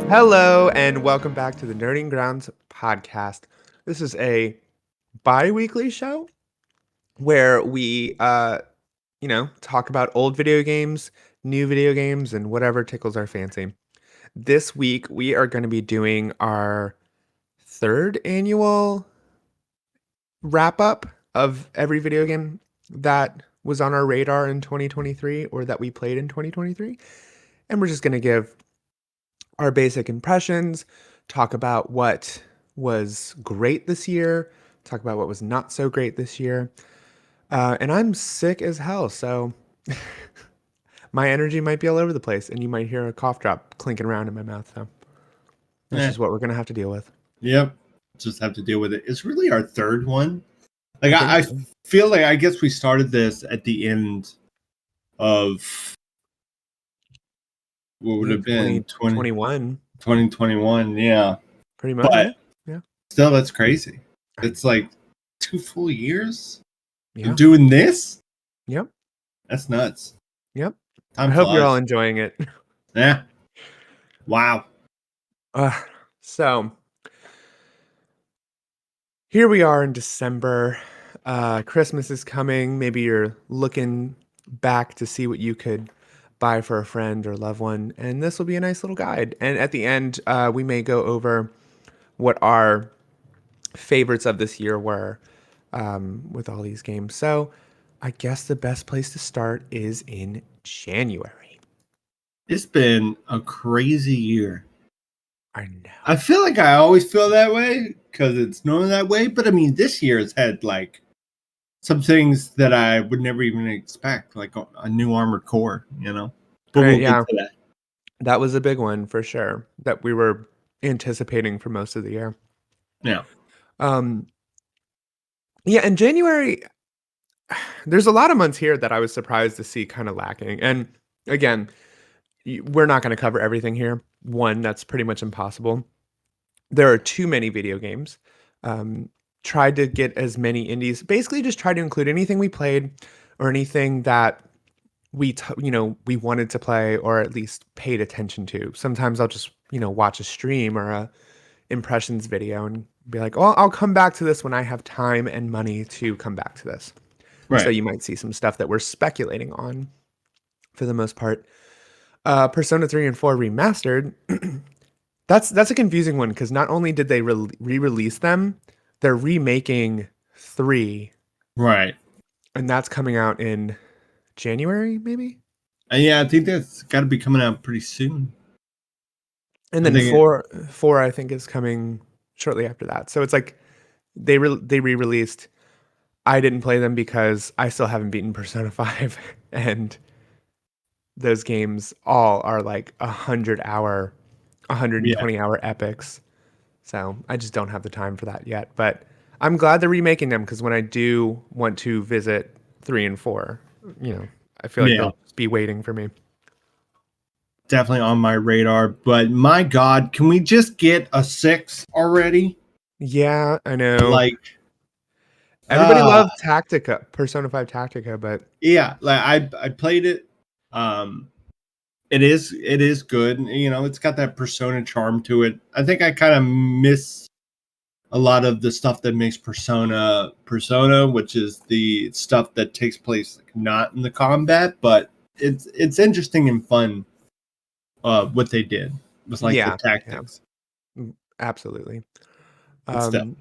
Hello, and welcome back to the Nerding Grounds podcast. This is a bi-weekly show where we, talk about old video games, new video games, and whatever tickles our fancy. This week, we are going to be doing our third annual wrap-up of every video game that was on our radar in 2023 or that we played in 2023. And we're just going to give our basic impressions, talk about what was great this year, talk about what was not so great this year. And I'm sick as hell, so my energy might be all over the place, and you might hear a cough drop clinking around in my mouth. So that's Eh, just what we're gonna have to deal with. yep. Just have to deal with it. It's really our third one. I Like think I so. feel like I guess we started this at the end of what would Yeah, have been 2021, 2021. Yeah. pretty much. But Yeah. still that's crazy. I It's know. like 2 full years of Yeah. doing this. Yep. That's nuts. Yep. I Time hope you're all flies. enjoying it. Yeah. Wow. So here we are in December. Christmas is coming. Maybe you're looking back to see what you could buy for a friend or loved one, and this will be a nice little guide. And at the end, we may go over what our favorites of this year were with all these games. So I guess the best place to start is in January. It's been a crazy year. I know. I feel like I always feel that way because it's known that way. But I mean, this year has had like some things that I would never even expect, like a new armored core, But we'll get Yeah, to that. that was a big one for sure that we were anticipating for most of the year. Yeah. Um, yeah, in January, there's a lot of months here that I was surprised to see kind of lacking. And again, we're not going to cover everything here. One, that's pretty much impossible. There are too many video games. Tried to get as many indies. Basically, just try to include anything we played or anything that we wanted to play or at least paid attention to. Sometimes I'll just watch a stream or a impressions video and be like, oh, I'll come back to this when I have time and money to come back to this. So Right. you might see some stuff that we're speculating on for the most part. Persona 3 and 4 remastered. That's a confusing one because not only did they re-release them, they're remaking 3, Right. and that's coming out in January, maybe? And yeah, I think that's got to be coming out pretty soon. And I then think four I think is coming shortly after that. So it's like they re-released. I didn't play them because I still haven't beaten Persona 5, and those games all are like 100-hour, yeah, 120-hour epics. So I just don't have the time for that yet. But I'm glad they're remaking them because when I do want to visit 3 and 4, I feel like yeah, they'll just be waiting for me. definitely on my radar. But my God, can we just get a 6 already? Yeah, I know. Like, Everybody uh loved Tactica, Persona 5 Tactica, but yeah, like I played it. Um, it is good. It's got that Persona charm to it. I think I kind of miss a lot of the stuff that makes Persona, which is the stuff that takes place not in the combat, but it's interesting and fun. What they did was like the yeah, yeah, tactics. absolutely. Good stuff. Um,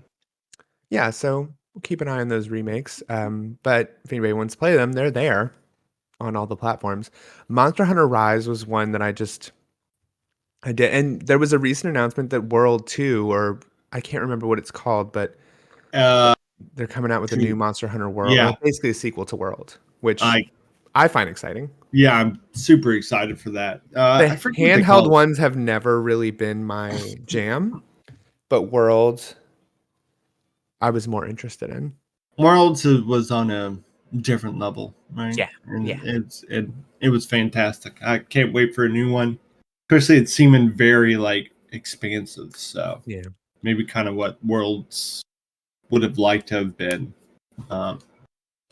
yeah, so we'll keep an eye on those remakes. But if anybody wants to play them, they're there on all the platforms. Monster Hunter Rise was one that I did, and there was a recent announcement that World 2, or I can't remember what it's called, but Uh, they're coming out with a new Monster Hunter World, yeah, or basically a sequel to World, which I I find exciting. I'm super excited for that. I The forget what they handheld call it. ones have never really been my jam, but World, I was more interested in. Worlds was on a different level, right? Yeah, And yeah, it was fantastic. I can't wait for a new one. Especially it's seeming very like expansive. So yeah. maybe kind of what Worlds would have liked to have been um,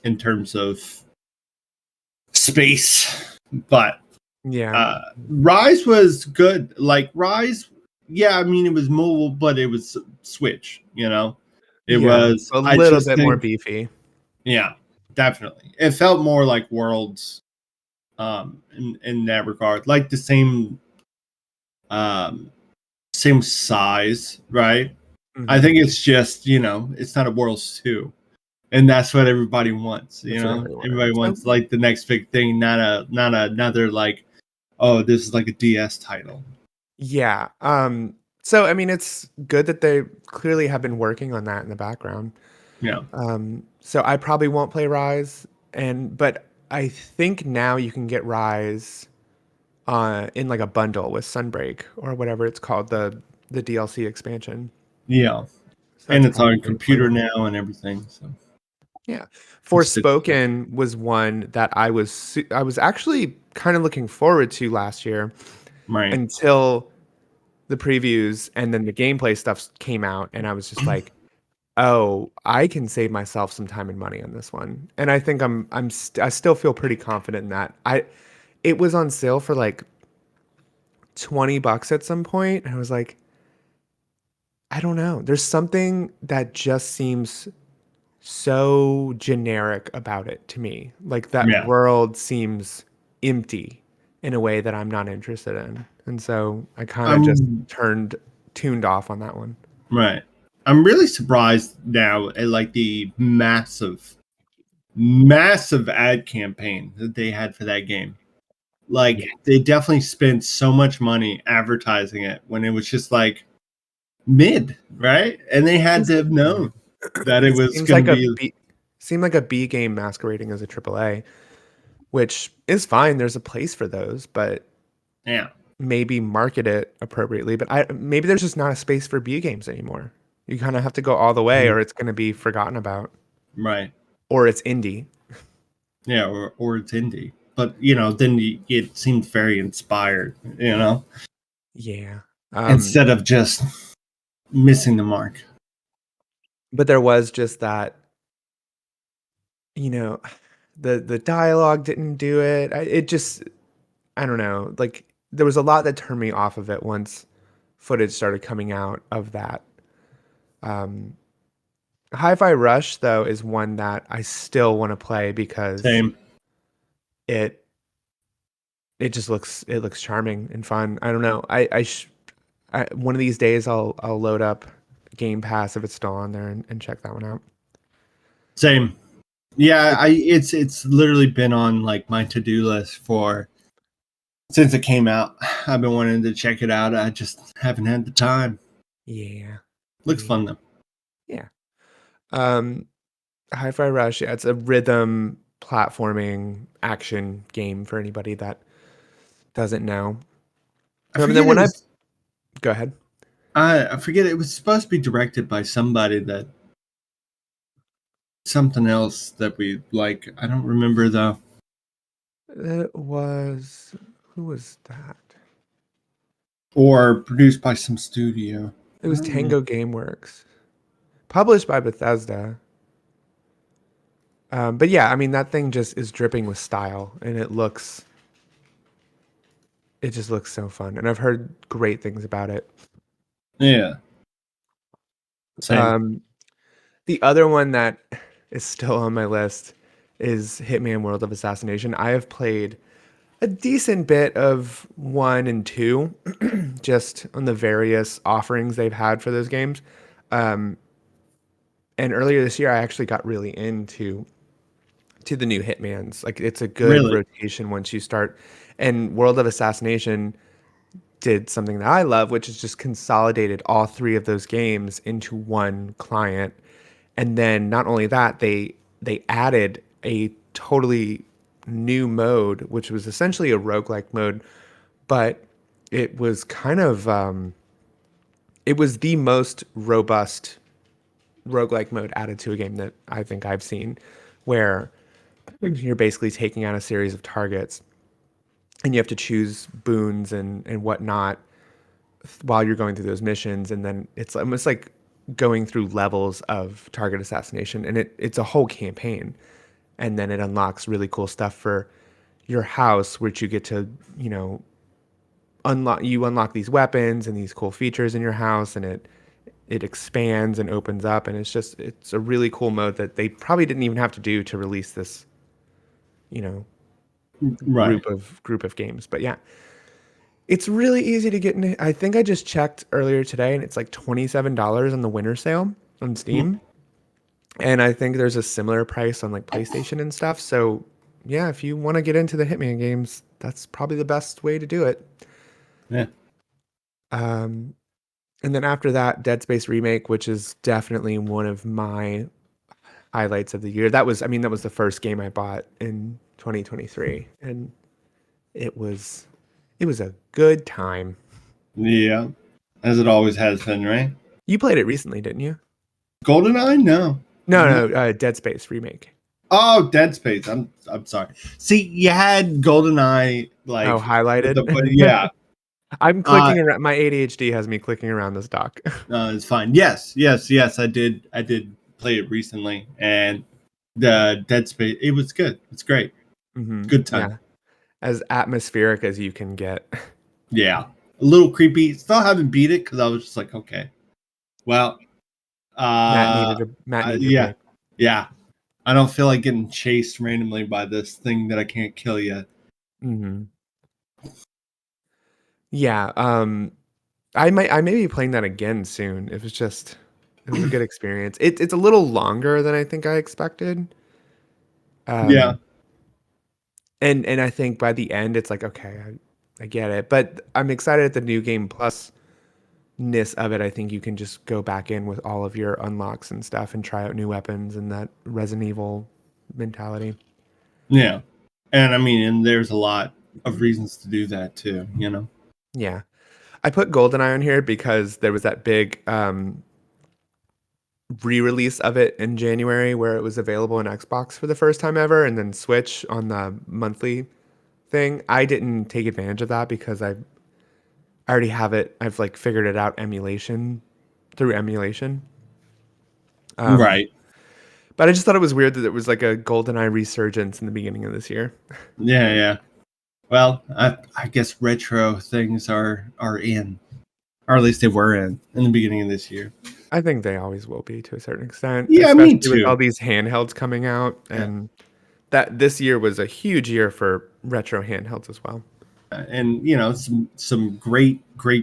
in terms of space. But Yeah. Rise was good. Like Rise, yeah, I mean, it was mobile, but it was Switch. It Yeah, was. a I little just bit more think, beefy. yeah, definitely, it felt more like Worlds, in that regard, like the um, same size, right? I Mhm. think it's just it's not a Worlds 2. And that's what everybody wants. That's what everyone Everybody wants. wants like the next big thing, not another like, oh, this is like a DS title. Yeah, so, I mean, it's good that they clearly have been working on that in the background. Yeah, So I probably won't play Rise, but I think now you can get Rise, in, like, a bundle with Sunbreak or whatever it's called, the DLC expansion. yeah, So and that's it's on probably computer playable. now and everything. So Yeah. it's good stuff. Forspoken was one that I was actually kinda looking forward to last year Right. until the previews and then the gameplay stuff came out, and I was just like, "Oh, I can save myself some time and money on this one." And I think I still feel pretty confident in that. It was on sale for like $20 at some point, and I was like, "I don't know. There's something that just seems so generic about it to me. Like that Yeah. world seems empty in a way that I'm not interested in." And so I kind of just I'm tuned off on that one. right. I'm really surprised now at like the massive ad campaign that they had for that game. Like Yeah. they definitely spent so much money advertising it when it was just like mid, right? And they had Seems to like have known that it it was seems going to like a be. B seemed like a B game masquerading as a triple A, which is fine. There's a place for those, but Yeah. maybe market it appropriately. But maybe there's just not a space for B games anymore. You kind of have to go all the way, Mhm. or it's going to be forgotten about, Right. or it's indie. Yeah, or it's indie. But then it seemed very inspired, Yeah. instead of just missing the mark. But there was just that, you know, the dialogue didn't do it. It just, I don't know. Like there was a lot that turned me off of it once footage started coming out of that. Um, Hi-Fi Rush though is one that I still want to play because Same. it it looks charming and fun. I don't know. One of these days I'll load up Game Pass if it's still on there and check that one out. Same. Yeah, It, it's literally been on like my to-do list for since it came out. I've been wanting to check it out. I just haven't had the time. yeah. Looks Yeah. fun though. Yeah. Um, Hi-Fi Rush, yeah, it's a rhythm platforming action game for anybody that doesn't know. I And then forget it when I was go ahead, I forget it was supposed to be directed by somebody that something else that we like. I don't remember though. it was who was that? Or produced by some studio. It I was don't remember. Tango Gameworks, published by Bethesda. But yeah, I mean that thing just is dripping with style, and it just looks so fun, and I've heard great things about it. Yeah, same. Um, the other one that is still on my list is Hitman World of Assassination. I have played a decent bit of one and two, just on the various offerings they've had for those games. Um, and earlier this year, I actually got really into the new Hitman's. Like it's a good Really. rotation once you start. And World of Assassination did something that I love, which is just consolidated all three of those games into one client. And then not only that, they added a totally new mode, which was essentially a roguelike mode, but it was kind of it was the most robust roguelike mode added to a game that I think I've seen, where you're basically taking out a series of targets and you have to choose boons and whatnot while you're going through those missions, and then it's almost like going through levels of target assassination, and it's a whole campaign, and then it unlocks really cool stuff for your house, which you get to unlock these weapons and these cool features in your house, and it expands and opens up, and it's a really cool mode that they probably didn't even have to do to release this, you know, Right. group of games. But yeah, it's really easy to get into. I think I just checked earlier today, and it's like $27 on the winter sale on Mm. Steam. And I think there's a similar price on like PlayStation and stuff. So yeah, if you want to get into the Hitman games, that's probably the best way to do it. Yeah. Um, and then after that, Dead Space Remake, which is definitely one of my highlights of the year. That was the first game I bought in 2023, and it was it was a good time. Yeah. As it always has been, right? You played it recently, didn't you? GoldenEye? No. No. No, Dead Space Remake. Oh, Dead Space. I'm sorry. See, you had GoldenEye Oh, with highlighted. but yeah. I'm Uh, clicking around. My ADHD has me clicking around this dock. it's fine. Yes, yes, yes. I did play it recently, and the Dead Space. It was good. It's great. Good time. Yeah, as atmospheric as you can get. Yeah, a little creepy. Still haven't beat it because I was just like, okay, well, Matt needed a yeah, break. yeah. I don't feel like getting chased randomly by this thing that I can't kill yet. hmm Yeah, I may be playing that again soon. It was a good experience. It's a little longer than I think I expected. Yeah, Um, and I think by the end it's like okay, I get it. But I'm excited at the new game plus ness of it. I think you can just go back in with all of your unlocks and stuff and try out new weapons and that Resident Evil mentality. yeah. And I mean, and there's a lot of reasons to do that too. You know. Yeah. I put GoldenEye on here because there was that big re-release of it in January where it was available on Xbox for the first time ever and then Switch on the monthly thing. I didn't take advantage of that because I already have it. I've like figured it out through emulation. Um, Right. but I just thought it was weird that it was like a GoldenEye resurgence in the beginning of this year. Yeah, yeah. Well, I guess retro things are in, or at least they were in the beginning of this year. I think they always will be to a certain extent, Yeah, me especially with all too. these handhelds coming out Yeah. and that this year was a huge year for retro handhelds as well. And some great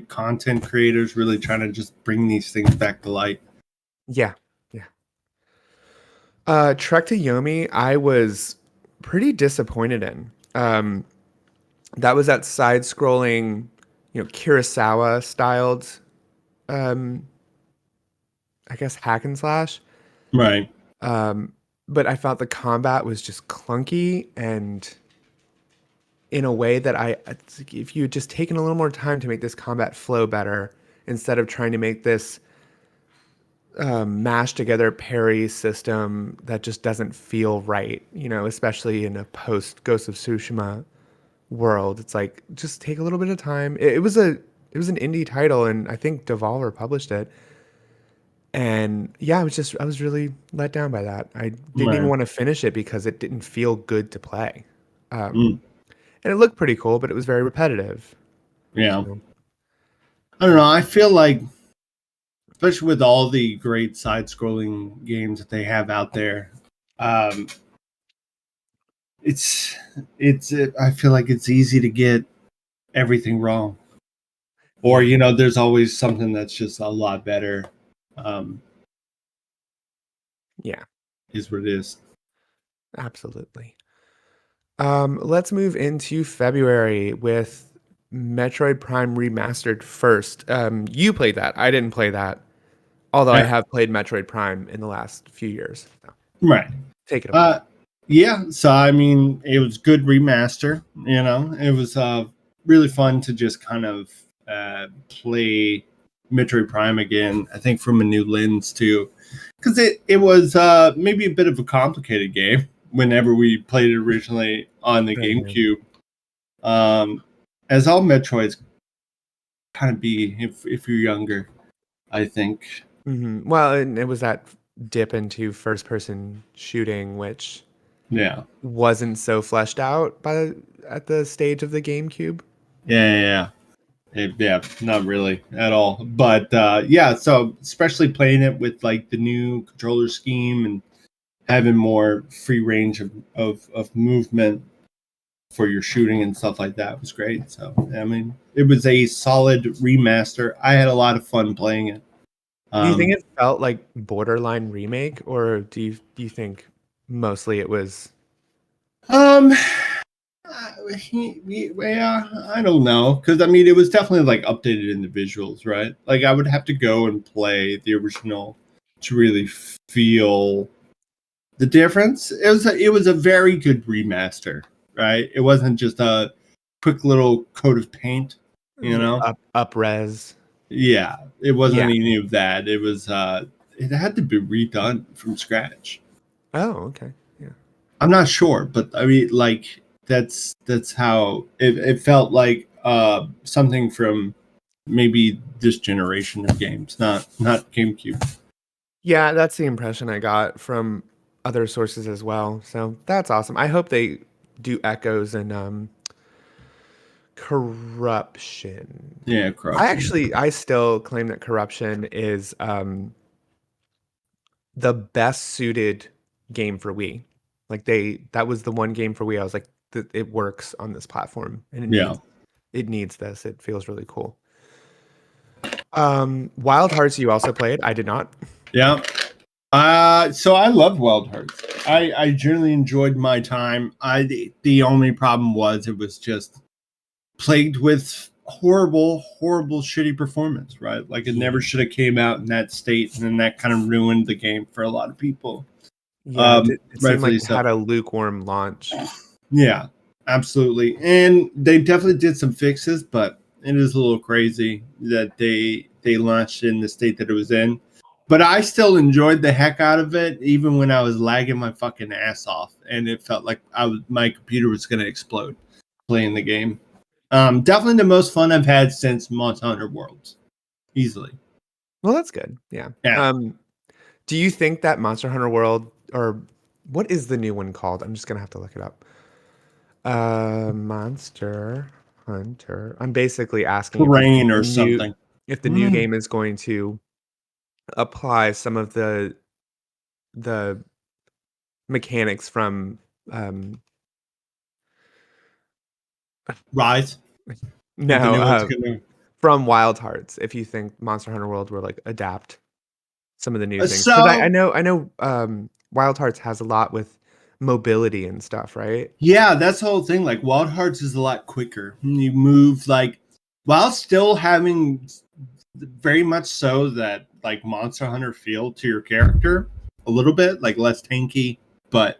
content creators really trying to just bring these things back to light. Yeah. Yeah. Trek to Yomi, I was pretty disappointed in. That was that side-scrolling, Kurosawa styled, um, I guess hack and slash. Right. But I felt the combat was just clunky and in a way that it's like if you had just taken a little more time to make this combat flow better instead of trying to make this mashed together parry system that just doesn't feel right, especially in a post Ghost of Tsushima world. It's like just take a little bit of time. It was an indie title, and I think Devolver published it. And yeah, I was really let down by that. I didn't even Right. want to finish it because it didn't feel good to play. Mm, And it looked pretty cool, but it was very repetitive. yeah. So I don't know. I feel like, especially with all the great side-scrolling games that they have out there, um, it's I feel like it's easy to get everything wrong, or yeah, there's always something that's just a lot better. Um, yeah, is what it is. absolutely. Let's move into February with Metroid Prime Remastered first. You played that. I didn't play that, although I Yeah, have played Metroid Prime in the last few years. So, right. take it away. Uh, yeah. So I mean, it was good remaster. It was really fun to just kind of play Metroid Prime again. I think from a new lens too, because it was maybe a bit of a complicated game whenever we played it originally on the Mhm. GameCube. Um, as all Metroids kind of be if you're younger, I think. Well, and it was that dip into first person shooting, which Yeah. wasn't so fleshed out at the stage of the GameCube. Yeah. Yeah. Yeah. Yeah, not really at all. But yeah, so especially playing it with like the new controller scheme and having more free range of movement for your shooting and stuff like that was great. So I mean, it was a solid remaster. I had a lot of fun playing it. Do you think Um, it felt like borderline remake, or do you think mostly it was? um, yeah, I don't know, because I mean, it was definitely like updated in the visuals, right? Like I would have to go and play the original to really feel the difference. It was a very good remaster, right? It wasn't just a quick little coat of paint, you know. Up res? Yeah, it wasn't Yeah. any of that. It had to be redone from scratch. Oh, okay. Yeah. I'm not sure, but I mean, like that's how it felt like something from maybe this generation of games, not GameCube. Yeah, that's the impression I got from other sources as well. So that's awesome. I hope they do echoes and corruption. Yeah, corruption. I still claim that corruption is the best suited game for Wii. Like that was the one game for Wii. I was like, it works on this platform, and Yeah, it needs this. It feels really cool. Wild Hearts, you also played. I did not. yeah. So I loved Wild Hearts. I generally enjoyed my time. The only problem was it was just plagued with horrible, shitty performance. Right, like it Yeah, never should have came out in that state, and then that kind of ruined the game for a lot of people. yeah. It seemed like Rightfully it so. had a lukewarm launch. Yeah, absolutely. And they definitely did some fixes, but it is a little crazy that they launched in the state that it was in. But I still enjoyed the heck out of it, even when I was lagging my fucking ass off, and it felt like my computer was going to explode playing the game. Definitely the most fun I've had since Monster Hunter Worlds, easily. Well, that's good. Yeah. Yeah, Do you think that Monster Hunter World, or what is the new one called? I'm just gonna have to look it up. Monster Hunter. I'm basically asking if you think terrain or something. if the new Mm. game is going to apply some of the mechanics from um Rise. If the no, new one's gonna. from Wild Hearts. If you think Monster Hunter World will like adapt some of the new things, because So I know Wild Hearts has a lot with mobility and stuff, right? yeah, that's the whole thing. Like Wild Hearts is a lot quicker. You move like while still having very much so that like Monster Hunter feel to your character a little bit, like less tanky, but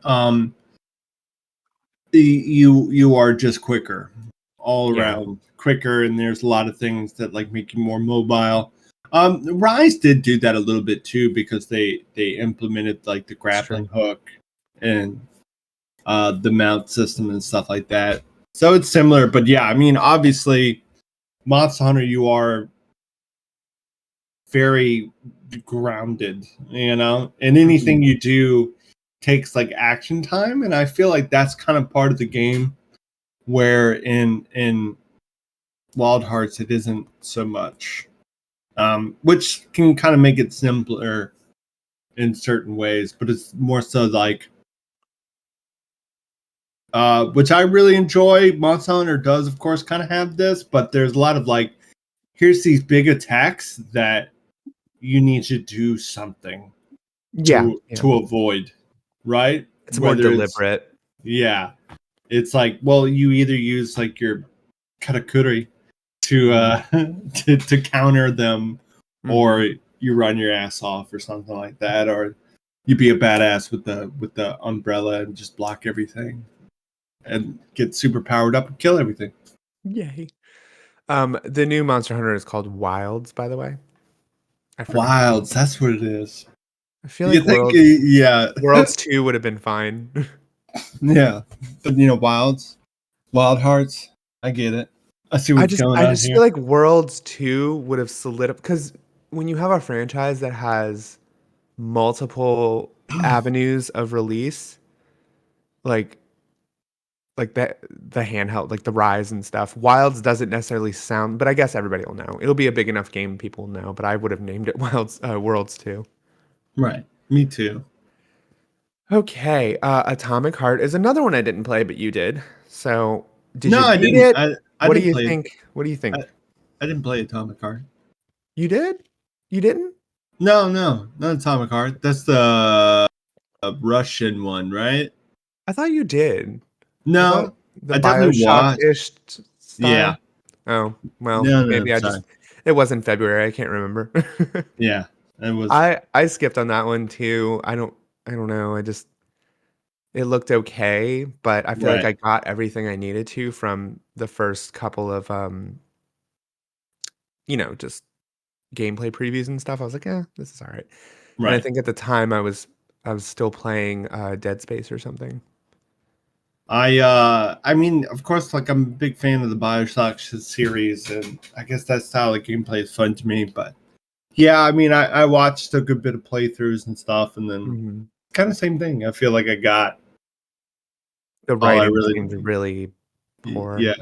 um you are just quicker all Yeah, around, quicker, and there's a lot of things that like make you more mobile. Rise did do that a little bit too because they implemented like the it's true. grappling hook and the mount system and stuff like that. So it's similar, but yeah, I mean, obviously, Monster Hunter, you are very grounded, and anything Mhm. you do takes like action time, and I feel like that's kind of part of the game. Where in Wild Hearts, it isn't so much, which can kind of make it simpler in certain ways, but it's more so like which I really enjoy. Monster Hunter does, of course, kind of have this, but there's a lot of like, here's these big attacks that you need to do something Yeah, to yeah. avoid, right? It's more Whether it's deliberate. yeah, it's like well, you either use like your katakuri to Mhm, to counter them, mhm. or you run your ass off or something like that, or you be a badass with the umbrella and just block everything and get super powered up and kill everything. Yay. The new Monster Hunter is called Wilds, by the way. I forgot to Wilds, that's what it is. I feel You like think, yeah, Worlds 2 would have been fine. yeah, but Wilds, Wild Hearts, I get it. I see what's going I on just feel here. like Worlds 2 would have solidified because when you have a franchise that has multiple avenues of release, like like the handheld, like the Rise and stuff. Wilds doesn't necessarily sound, but I guess everybody will know. It'll be a big enough game people will know. But I would have named it Wilds Worlds too. Right. Me too. Okay, Atomic Heart is another one I didn't play, but you did. So did No, you I beat didn't. it? I What do didn't you play it. think? What do you think? I didn't play Atomic Heart. You did? You didn't? No, not Atomic Heart. That's the Russian one, right? I thought you did. I thought No, the I definitely watched. BioShock-ish Yeah. style. Oh, well, No, maybe no, sorry. it was in February. I can't remember. Yeah, it was I skipped on that one too. I don't know. It looked okay, but I feel like right, I got everything I needed to from the first couple of just gameplay previews and stuff. I was like, "Yeah, this is all right." And I right. think at the time I was still playing Dead Space or something. I mean, of course, like I'm a big fan of the BioShock series, and I guess that's how the gameplay is fun to me. But yeah, I mean, I watched a good bit of playthroughs and stuff, and then Mhm. kind of same thing. I feel like I got The all I writing really, seemed really poor. yeah,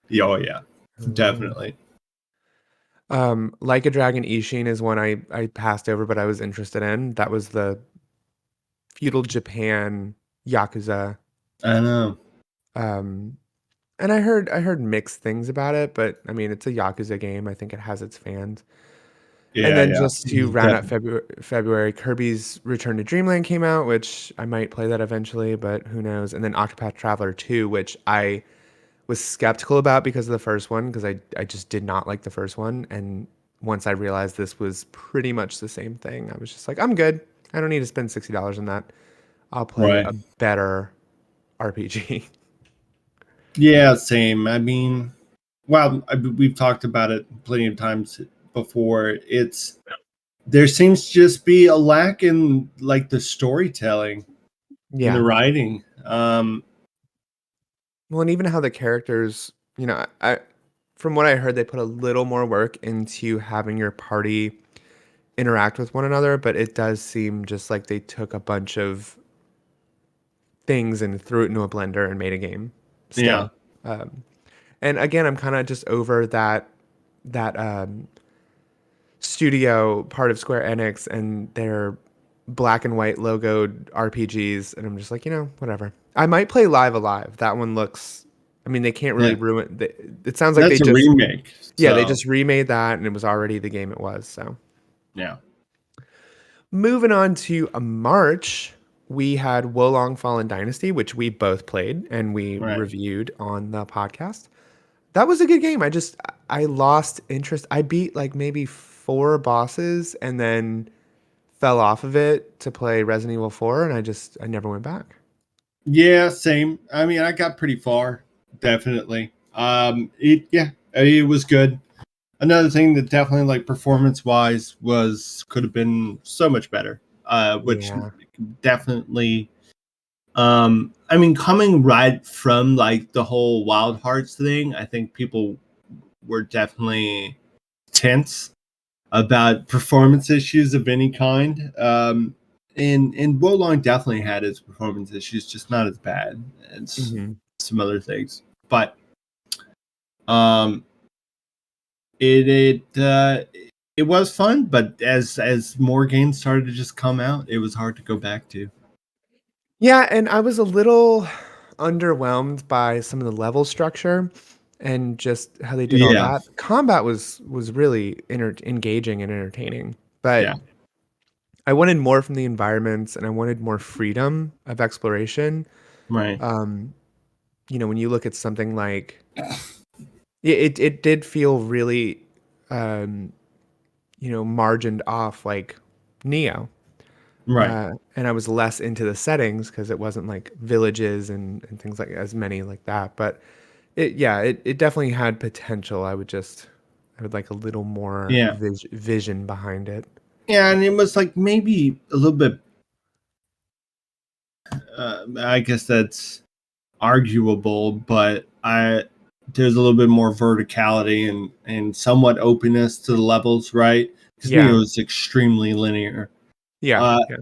yeah, oh yeah, Um, definitely. Like a Dragon Ishin is one I passed over, but I was interested in. That was the feudal Japan Yakuza. I know. Um, and I heard mixed things about it, but I mean, it's a Yakuza game. I think it has its fans. And Yeah, then yeah, just to round out definitely. February, Kirby's Return to Dreamland came out, which I might play that eventually, but who knows? And then Octopath Traveler 2, which I was skeptical about because of the first one, because I just did not like the first one. And once I realized this was pretty much the same thing, I was just like, I'm good. I don't need to spend $60 on that. I'll play Right. a better RPG. Yeah, same. I mean, well, we've talked about it plenty of times before. It's there seems to just be a lack in like the storytelling and the Yeah. writing. Well, and even how the characters, from what I heard, they put a little more work into having your party interact with one another, but it does seem just like they took a bunch of things and threw it into a blender and made a game Yeah, still. Um, and again, I'm kind of just over that studio part of Square Enix and their black and white logoed RPGs, and I'm just like, whatever. I might play Live Alive. That one looks. I mean, they can't really yeah. ruin. It sounds like they That's a just remake. yeah, they So just remade that, and it was already the game it was. So yeah, moving on to March, we had Wolong Fallen Dynasty, which we both played and we right. reviewed on the podcast. That was a good game. I lost interest. I beat like maybe four bosses and then fell off of it to play Resident Evil 4, and I never went back. Yeah, same. I mean, I got pretty far, definitely. It was good. Another thing that definitely like performance wise was could have been so much better. Which Yeah. definitely I mean, coming right from like the whole Wild Hearts thing, I think people were definitely tense about performance issues of any kind. And Wolong definitely had his performance issues, just not as bad as Hmm. some other things. But um, it was fun. But as more games started to just come out, it was hard to go back to. Yeah, and I was a little underwhelmed by some of the level structure and just how they did all Yeah, that. Combat was really engaging and entertaining, yeah, but I wanted more from the environments and I wanted more freedom of exploration. right, Um, when you look at something like it did feel really um, margined off like Neo. right. And I was less into the settings because it wasn't like villages and things like as many like that. But it definitely had potential. I would like a little more Yeah. vision behind it. Yeah, and it was like maybe a little bit. I guess that's arguable, but I there's a little bit more verticality and somewhat openness to the levels, right? Because Yeah, Neo is extremely linear. yeah, Uh, yeah.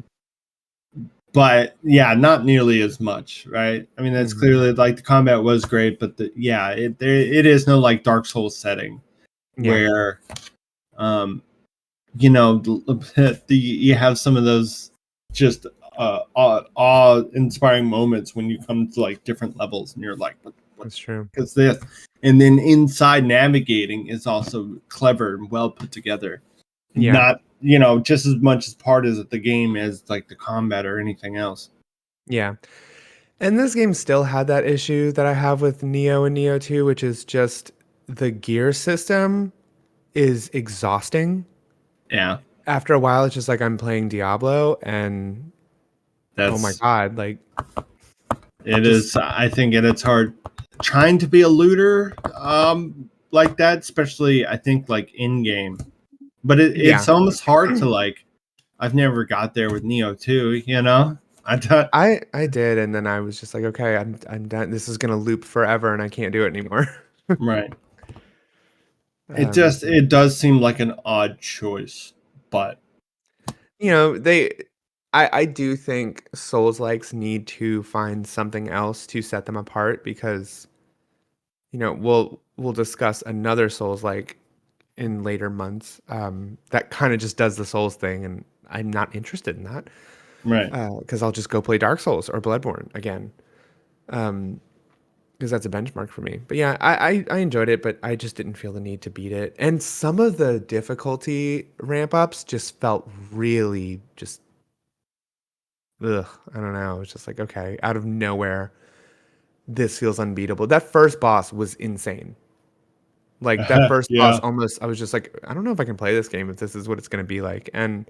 but yeah, not nearly as much, right? I mean, that's Mhm. clearly like the combat was great, but it is no like Dark Souls setting Yeah, where um you know you have some of those just awe-inspiring moments when you come to like different levels and you're like, what that's true. is this? And then inside navigating is also clever and well put together. Yeah, Not just as much as part of the game as like the combat or anything else. yeah. And this game still had that issue that I have with Neo and Neo 2, which is just the gear system is exhausting. Yeah, After a while, it's just like I'm playing Diablo and oh my that's God, like it just is. I think at its heart, trying to be a looter like that, especially I think like in game, but it's yeah. almost hard to like. I've never got there with Neo 2, you know. I thought I did, and then I was just like, okay, I'm done. This is gonna loop forever, and I can't do it anymore. right. um, It does seem like an odd choice, but they I do think Souls likes need to find something else to set them apart because we'll discuss another Souls like in later months that kind of just does the Souls thing, and I'm not interested in that right. because I'll just go play Dark Souls or Bloodborne again. Because that's a benchmark for me. But yeah, I enjoyed it, but I just didn't feel the need to beat it. And some of the difficulty ramp ups just felt really just ugh. I don't know. It's just like okay, out of nowhere, this feels unbeatable. That first boss was insane. Like that first boss, Yeah, almost I was just like, I don't know if I can play this game if this is what it's going to be like. And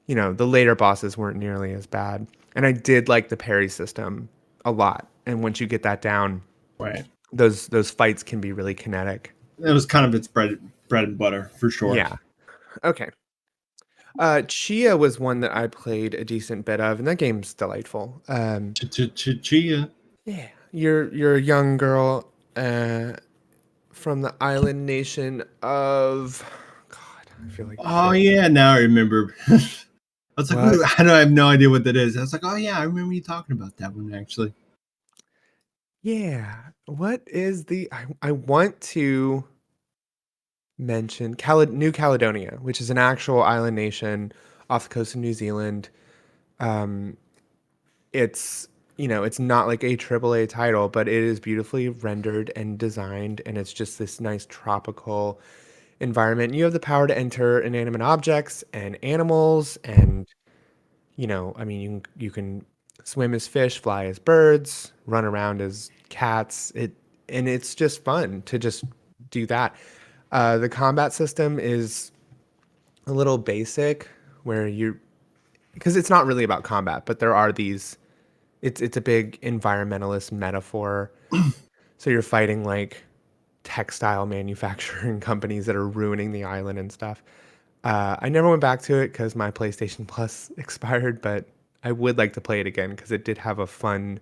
the later bosses weren't nearly as bad. And I did like the parry system a lot. And once you get that down, right. those fights can be really kinetic. It was kind of its bread and butter for sure. Yeah. Okay. Chia was one that I played a decent bit of, and that game's delightful. Chia. Yeah, you're a young girl from the island nation of God. I feel like Oh shit. yeah, now I remember. I was like, What? "Ooh, I don't I have no idea what that is." I was like, oh yeah, I remember you talking about that one actually. Yeah. What is the? I want to mention New Caledonia, which is an actual island nation off the coast of New Zealand. Um, it's it's not like a AAA title, but it is beautifully rendered and designed, and it's just this nice tropical environment. You have the power to enter inanimate objects and animals, and I mean, you can swim as fish, fly as birds, run around as cats. And it's just fun to just do that. The combat system is a little basic, where you because it's not really about combat, but there are these. It's a big environmentalist metaphor. So you're fighting like textile manufacturing companies that are ruining the island and stuff. I never went back to it because my PlayStation Plus expired, but I would like to play it again because it did have a fun,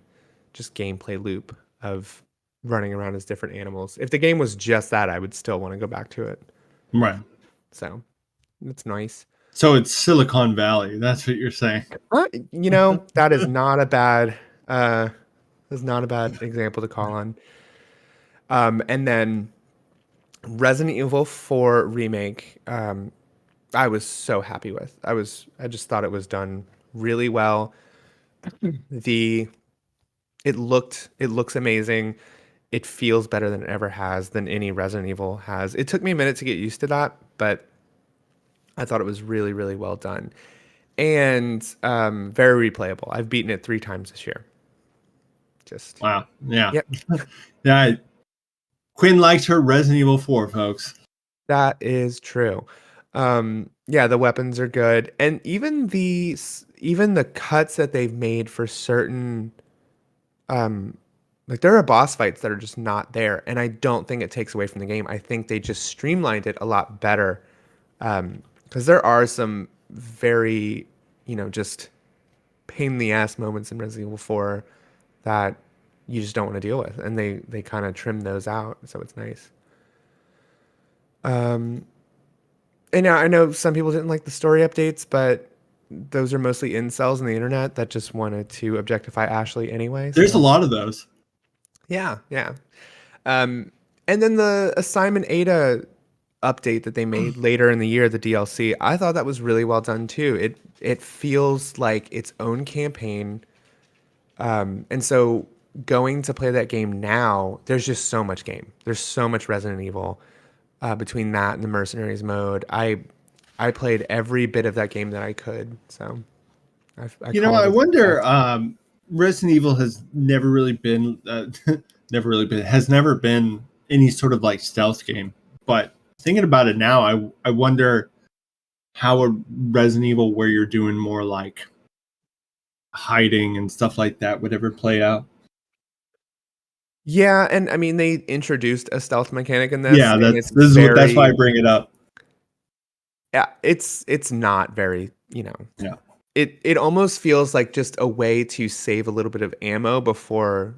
just gameplay loop of running around as different animals. If the game was just that, I would still want to go back to it. Right. So it's nice. So it's Silicon Valley. That's what you're saying. That is not a bad, uh, that's not a bad example to call on. And then Resident Evil 4 remake. I was so happy with. I just thought it was done really well. The it looks amazing. It feels better than it ever has than any Resident Evil has. It took me a minute to get used to that, but I thought it was really, really well done. And very replayable. I've beaten it 3 times this year. Just Wow. Yeah. yep, Yeah. Quinn likes her Resident Evil 4, folks. that is true. Yeah, the weapons are good. And even the cuts that they've made for certain um like there are boss fights that are just not there, and I don't think it takes away from the game. I think they just streamlined it a lot better. Because there are some very, just pain in the ass moments in Resident Evil 4 that you just don't want to deal with, and they kind of trim those out, so it's nice. Um, and now I know some people didn't like the story updates, but those are mostly incels on the internet that just wanted to objectify Ashley anyway. There's a So lot of those. yeah, yeah. Um, and then the Assignment Ada update that they made later in the year, the DLC, I thought that was really well done too. It feels like its own campaign. And so going to play that game now, there's just so much game. There's so much Resident Evil between that and the Mercenaries mode. I played every bit of that game that I could. So I You know, call it I a wonder. success. Resident Evil has never really been, has never been any sort of like stealth game. But thinking about it now, I wonder how a Resident Evil where you're doing more like hiding and stuff like that would ever play out. Yeah, and I mean they introduced a stealth mechanic in this, Yeah, and it's that's why I very bring it up. yeah, it's not very, you know, Yeah, it almost feels like just a way to save a little bit of ammo before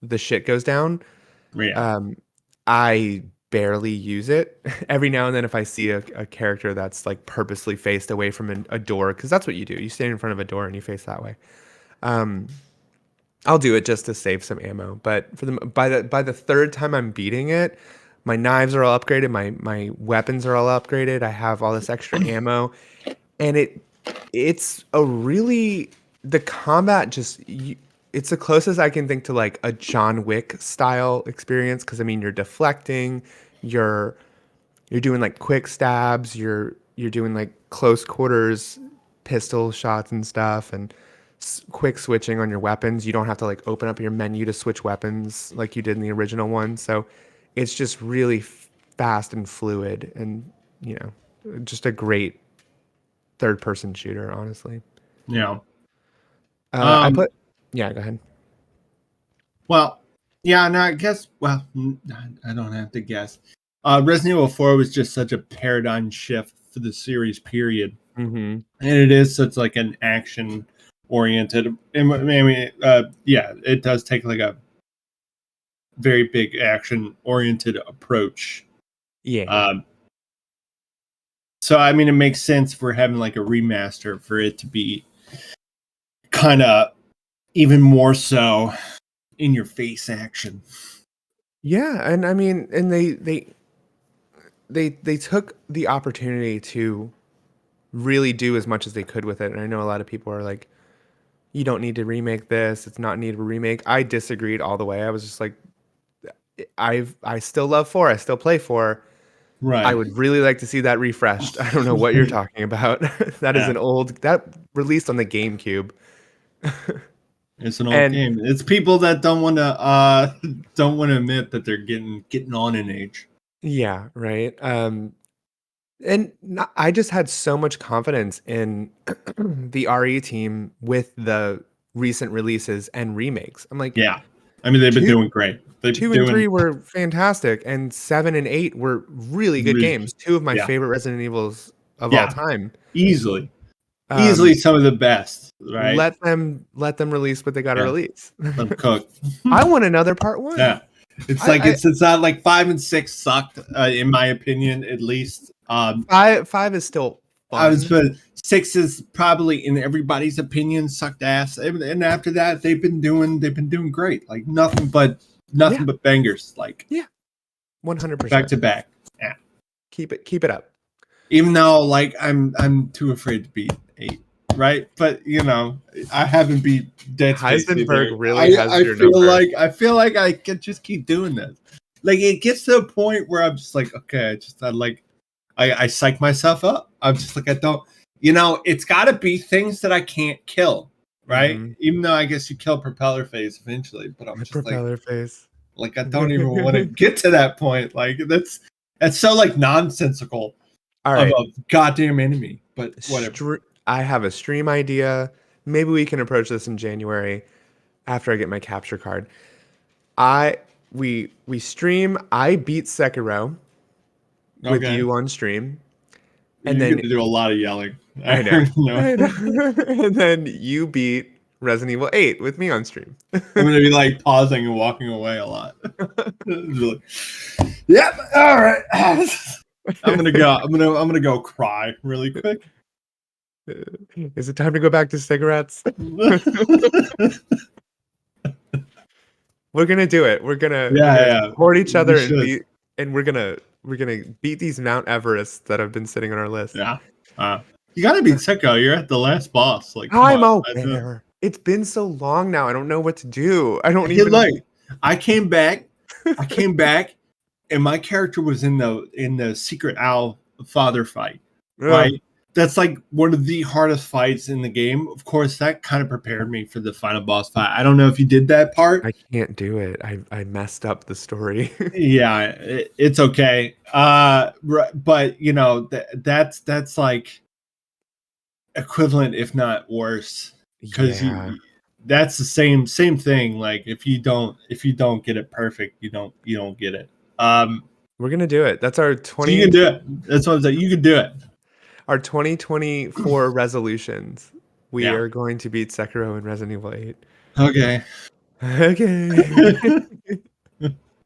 the shit goes down. yeah, Um, I barely use it. Every now and then, if I see a character that's like purposely faced away from a door, because that's what you do. You stand in front of a door and you face that way. Um, I'll do it just to save some ammo. But for the by the third time I'm beating it, my knives are all upgraded. My weapons are all upgraded. I have all this extra ammo, and it's a really the combat just it's the closest I can think to like a John Wick style experience because I mean you're deflecting, you're you're doing like quick stabs, you're doing like close quarters pistol shots and stuff and quick switching on your weapons. You don't have to like open up your menu to switch weapons like you did in the original one. So it's just really fast and fluid and you know just a great third person shooter, honestly. yeah. I Um, put, yeah, go ahead. well, yeah, no, I guess. Well, I don't have to guess. Resident Evil 4 was just such a paradigm shift for the series, period. Hmm. And it is such like an action oriented. And I mean, yeah, it does take like a very big action oriented approach. Yeah. Um, so I mean, it makes sense for having like a remaster for it to be kind of even more so in your face action. Yeah, and I mean, and they took the opportunity to really do as much as they could with it. And I know a lot of people are like, you don't need to remake this. It's not needed a remake. I disagreed all the way. I was just like, I still love 4. I still play 4. I Right. would really like to see that refreshed. I don't know what you're talking about. That is Yeah. an old that released on the GameCube. It's an old And game. It's people that don't want to don't want to admit that they're getting on in age. yeah, right. And I just had so much confidence in the RE team with the recent releases and remakes. I'm like, Yeah. I mean, they've been two, doing great. They've been two and doing three were fantastic, and 7 and 8 were really good really, games. Two of my yeah. favorite Resident Evils of all Yeah. time. Easily. Easily Um, some of the best, right? let them release what they got to Yeah. release. Let them cook. I want another part one. Yeah. It's like I it's not like 5 and 6 sucked, in my opinion, at least. five is still I was fun. but 6 is probably in everybody's opinion sucked ass. And after that they've been doing great. Like Yeah, nothing but bangers. Like yeah, back 100%. to back. Yeah. Keep it up. Even though like I'm too afraid to beat 8, right? But you know, I haven't beat Dead Space Heisenberg either. really has your number. I feel like I can just keep doing this. Like it gets to a point where I'm just like, okay, I psych myself up. I'm just like I don't, you know, it's got to be things that I can't kill, right? Hmm. Even though I guess you kill Propeller Phase eventually, but I'm My just propeller face. like I don't even want to get to that point. Like that's so like nonsensical All of right. a goddamn enemy, but whatever. I have a stream idea. Maybe we can approach this in January after I get my capture card. I we stream. I beat Sekiro with Okay, you on stream, and you're then gonna do a lot of yelling. I know, You know. I know. And then you beat Resident Evil 8 with me on stream. I'm gonna be like pausing and walking away a lot. Like, yep. All right. I'm gonna go. I'm gonna go cry really quick. Is it time to go back to cigarettes? We're gonna do it. We're gonna Yeah, support each we other and should. beat and we're gonna beat these Mount Everests that have been sitting on our list. Yeah. You gotta be sicko. You're at the last boss. Like, come I'm on. I aware. It's been so long now. I don't know what to do. I don't Hey, even. look, I came back. I came back, and my character was in the secret owl father fight. Ugh, Right. That's like one of the hardest fights in the game. Of course, that kind of prepared me for the final boss fight. I don't know if you did that part. I can't do it. I messed up the story. Yeah, it's okay. But that's like equivalent, if not worse, because Yeah, that's the same thing. Like if you don't get it perfect, you don't get it. we're gonna do it. That's So you can do it. That's what I'm saying. You can do it. our 2024 resolutions. We Yeah. are going to beat Sekiro and Resident Evil 8. Okay. Okay.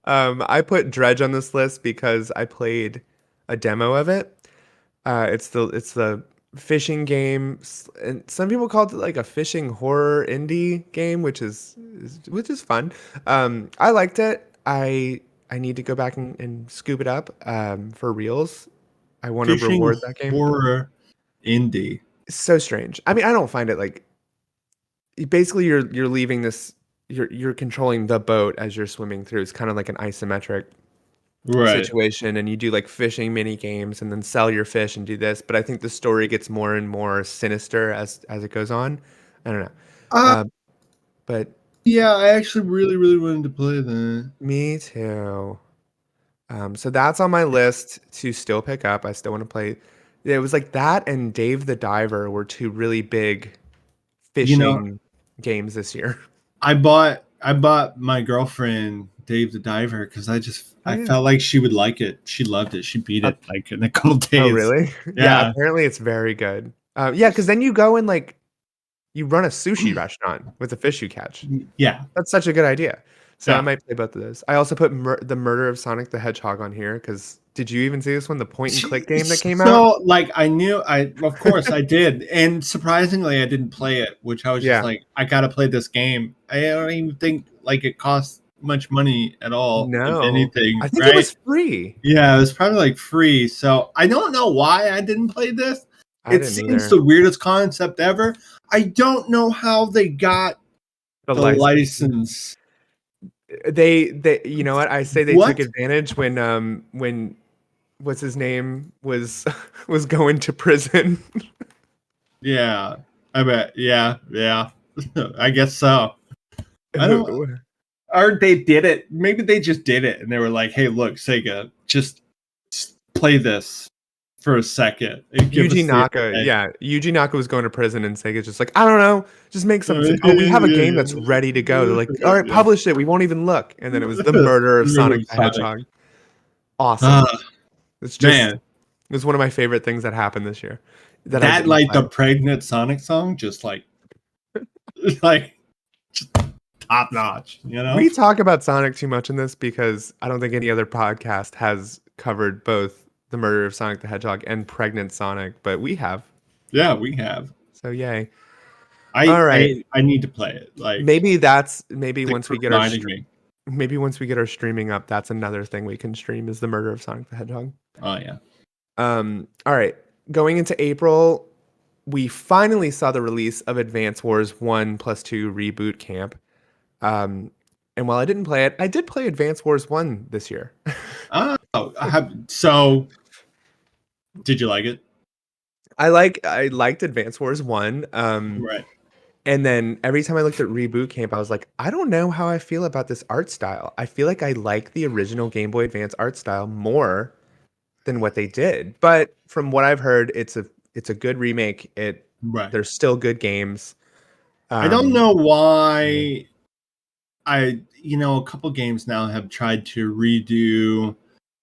I put Dredge on this list because I played a demo of it. It's the fishing game, and some people called it like a fishing horror indie game, which is fun. I liked it. I need to go back and scoop it up for reels. I want to Fishing reward that game. horror indie. It's so strange. I mean, I don't find it like basically you're leaving this. You're controlling the boat as you're swimming through. It's kind of like an isometric Right. situation, and you do like fishing mini games and then sell your fish and do this, but I think the story gets more and more sinister as it goes on. I don't know. Uh uh, but yeah, I actually really, really wanted to play that. me too. So that's on my list to still pick up. I still want to play. It was like that and Dave the Diver were two really big You know, fishing games this year. I bought my girlfriend Dave the Diver because Oh I yeah. felt like she would like it. She loved it. She beat uh, it like in a couple oh days. really? Yeah, Yeah. apparently it's very good. Yeah, because then you go and like you run a sushi restaurant with the fish you catch. Yeah. That's such a good idea. So I Yeah. might play both of those. I also put the Murder of Sonic the Hedgehog on here because did you even see this one? The point and click game that came out? So like I knew I of course I did. And surprisingly I didn't play it, which I was just Yeah. like, I gotta play this game. I don't even think like it costs much money at all, if No. anything, I think it right? was free. Yeah, it was probably like free. So I don't know why I didn't play this. I It didn't seems either. the weirdest concept ever. I don't know how they got The the license. license. They you know what? I say they took What? advantage when what's his name was was going to prison. Yeah, I bet. Yeah, yeah. I guess so. I don't. Or they did it. Maybe they just did it, and they were like, "Hey, look, Sega, just play this for a second and give Yuji us the Naka, okay." yeah, Yuji Naka was going to prison, and Sega's just like, I don't know, just make something. Oh, we have a game that's ready to go. They're like, all right, Yeah. publish it. We won't even look. And then it was the murder of Sonic the Sonic. Hedgehog. Awesome. Ah, It's just, man, it was one of my favorite things that happened this year that I that didn't like play. the pregnant Sonic song, just like just top notch, you know? We talk about Sonic too much in this because I don't think any other podcast has covered both the murder of Sonic the Hedgehog and pregnant Sonic, but we have. Yeah, we have. So yay. I All right. I I need to play it. Like Maybe thanks once for we get our reminding me. maybe once we get our streaming up, that's another thing we can stream is the murder of Sonic the Hedgehog. Oh yeah. All right. Going into April, we finally saw the release of Advance Wars 1 plus 2 Reboot Camp. Um, and while I didn't play it, I did play Advance Wars 1 this year. Oh, so did you like it? I liked Advance Wars 1. Right. And then every time I looked at Reboot Camp, I was like, I don't know how I feel about this art style. I feel like I like the original Game Boy Advance art style more than what they did. But from what I've heard, it's a good remake. Right. There's still good games. I don't Um, know yeah. why a couple games now have tried to redo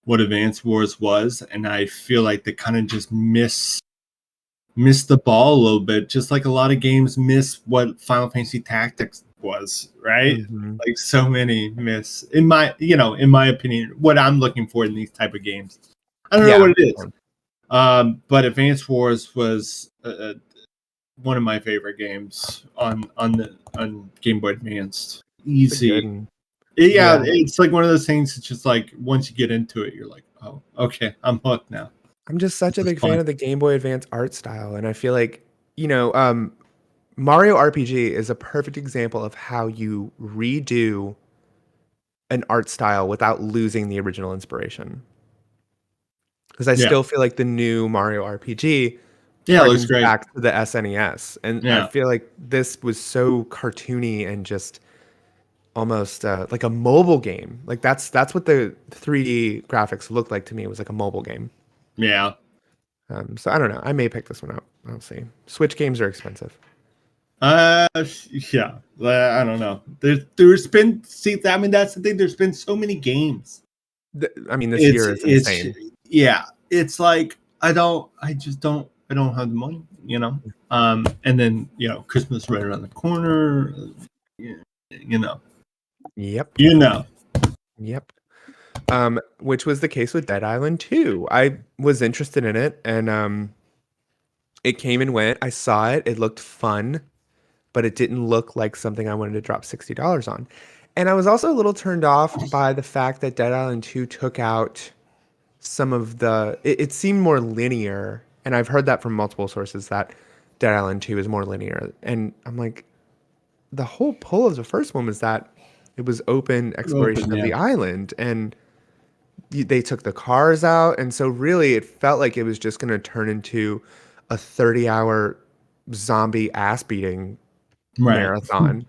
what Advance Wars was, and I feel like they kind of just miss the ball a little bit, just like a lot of games miss what Final Fantasy Tactics was, right? Mhm. Like so many miss in my opinion, what I'm looking for in these type of games. I don't know Yeah. what it is. But Advance Wars was one of my favorite games on Game Boy Advanced. It's a good Easy. one. Yeah, Yeah. it's like one of those things. It's just like once you get into it, you're like, oh, okay, I'm hooked now. I'm just such a This is big fan fun. of the Game Boy Advance art style, and I feel like, Mario RPG is a perfect example of how you redo an art style without losing the original inspiration. Because I Yeah, still feel like the new Mario RPG yeah, it looks harkens great. back to the SNES, and I Yeah, feel like this was so cartoony and just almost like a mobile game. Like that's what the 3D graphics looked like to me. It was like a mobile game. yeah. So I don't know. I may pick this one up. I'll see. Switch games are expensive. Uh, yeah. I don't know. There's been I mean that's the thing. There's been so many games. I mean, this It's year is it's insane. yeah. It's like I don't have the money. And then Christmas right around the corner. You you know, Yep. you know. Yep. Which was the case with Dead Island 2. I was interested in it, and it came and went. I saw it. It looked fun, but it didn't look like something I wanted to drop $60 on. And I was also a little turned off by the fact that Dead Island 2 took out some of it seemed more linear, and I've heard that from multiple sources that Dead Island 2 is more linear. And I'm like, the whole pull of the first one was that it was open Open, exploration of yeah. the island, and they took the cars out, and so really it felt like it was just going to turn into a 30-hour zombie ass beating Right. marathon.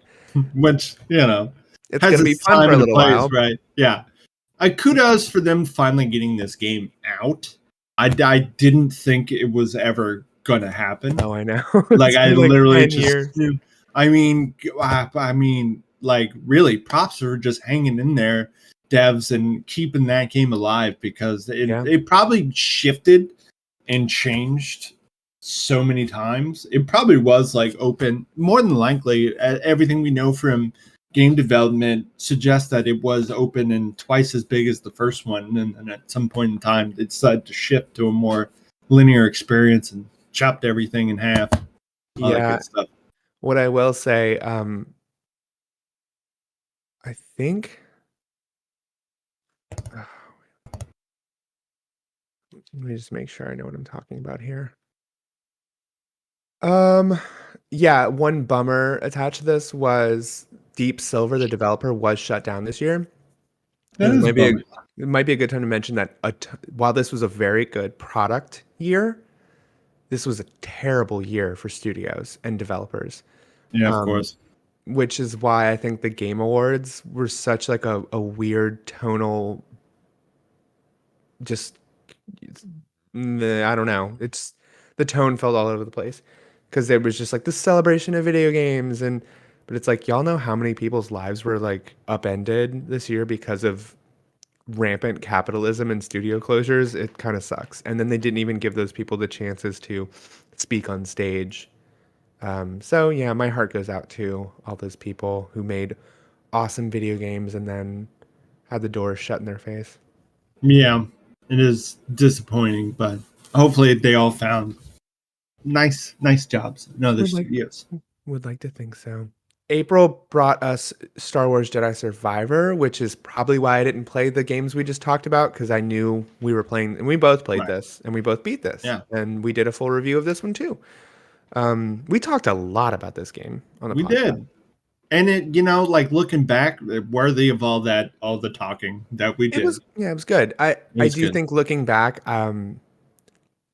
Which, It's going has to be its fun time for a and a little place, while. right? Yeah. I kudos for them finally getting this game out. I didn't think it was ever gonna happen. Oh, I know. Like It's I been like literally 10 just, years. like really, props for just hanging in there, devs, and keeping that game alive because Yeah. it probably shifted and changed so many times. It probably was like open. More than likely, everything we know from game development suggests that it was open and twice as big as the first one. And at some point in time, it decided to shift to a more linear experience and chopped everything in half. All that Yeah. good stuff. What I will say, I think, let me just make sure I know what I'm talking about here. Um, yeah, one bummer attached to this was Deep Silver, the developer, was shut down this year. That And is a bummer. it might be a good time to mention that while this was a very good product year, this was a terrible year for studios and developers. Yeah, of Um, course. which is why I think the Game Awards were such like a weird tonal, just I don't know. It's the tone felt all over the place because it was just like the celebration of video games, and but it's like y'all know how many people's lives were like upended this year because of rampant capitalism and studio closures. It kind of sucks. And then they didn't even give those people the chances to speak on stage. So yeah, my heart goes out to all those people who made awesome video games and then had the doors shut in their face. Yeah, it is disappointing, but hopefully they all found nice jobs in other Would like studios. would like to think so. April brought us Star Wars Jedi Survivor, which is probably why I didn't play the games we just talked about because I knew we were playing and we both played Right. this and we both beat this Yeah, and we did a full review of this one too. We talked a lot about this game on the we podcast. did. And it, like looking back, worthy of all the talking that we It was did. yeah, it was good. It I was do good. think looking back,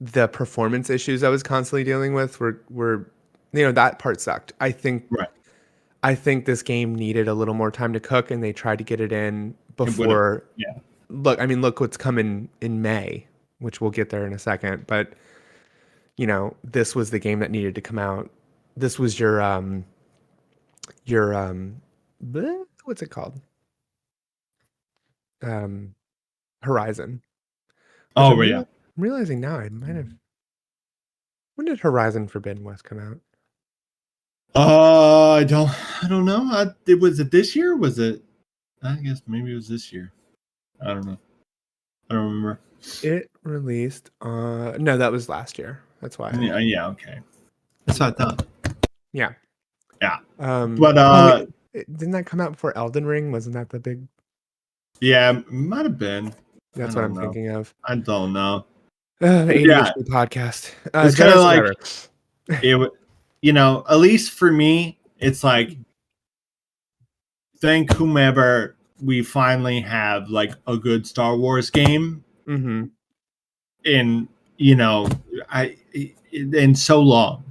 the performance issues I was constantly dealing with were that part sucked. Right. I think this game needed a little more time to cook, and they tried to get it in It would have. before. Yeah. Look what's coming in May, which we'll get there in a second. But this was the game that needed to come out. This was your what's it called? Um, Horizon, which Oh, yeah. I'm realizing now I might have. When did Horizon Forbidden West come out? I don't know. Was it this year? Was it? I guess maybe it was this year. I don't know. I don't remember. It released no, that was last year. That's why. Yeah. Yeah. Okay. That's what I thought. Yeah. Yeah. Um, But oh, didn't that come out before Elden Ring? Wasn't that the big? yeah, it might have been. I That's what don't I'm know. thinking of. I don't know. The But yeah, ADHD podcast. it's kind Jedi of like Survivor. at least for me, it's like thank whomever we finally have like a good Star Wars game Mm-hmm. in I in so long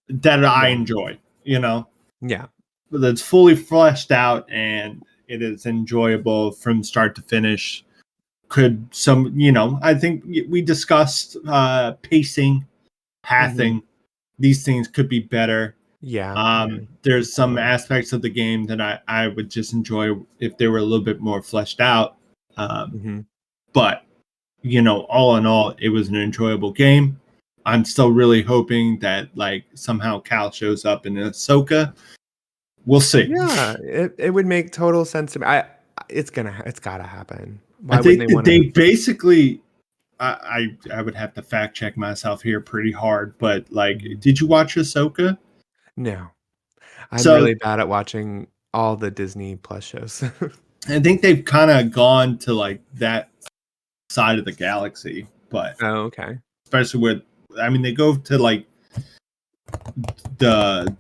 that I Yeah. enjoy, Yeah. that's fully fleshed out and it is enjoyable from start to finish. Could some, I think we discussed pacing, Mm-hmm. pathing. These things could be better. Yeah. Yeah. There's some Definitely. aspects of the game that I would just enjoy if they were a little bit more fleshed out. Mm-hmm. But all in all, it was an enjoyable game. I'm still really hoping that like somehow Cal shows up in Ahsoka. We'll see. Yeah. It would make total sense to me. It's gotta happen. I Why wouldn't think they that want they to? basically. I would have to fact check myself here pretty hard, but like, did you watch Ahsoka? No. I'm So really bad at watching all the Disney Plus shows. I think they've kind of gone to like that side of the galaxy, but Oh, okay. especially with, I mean, they go to like the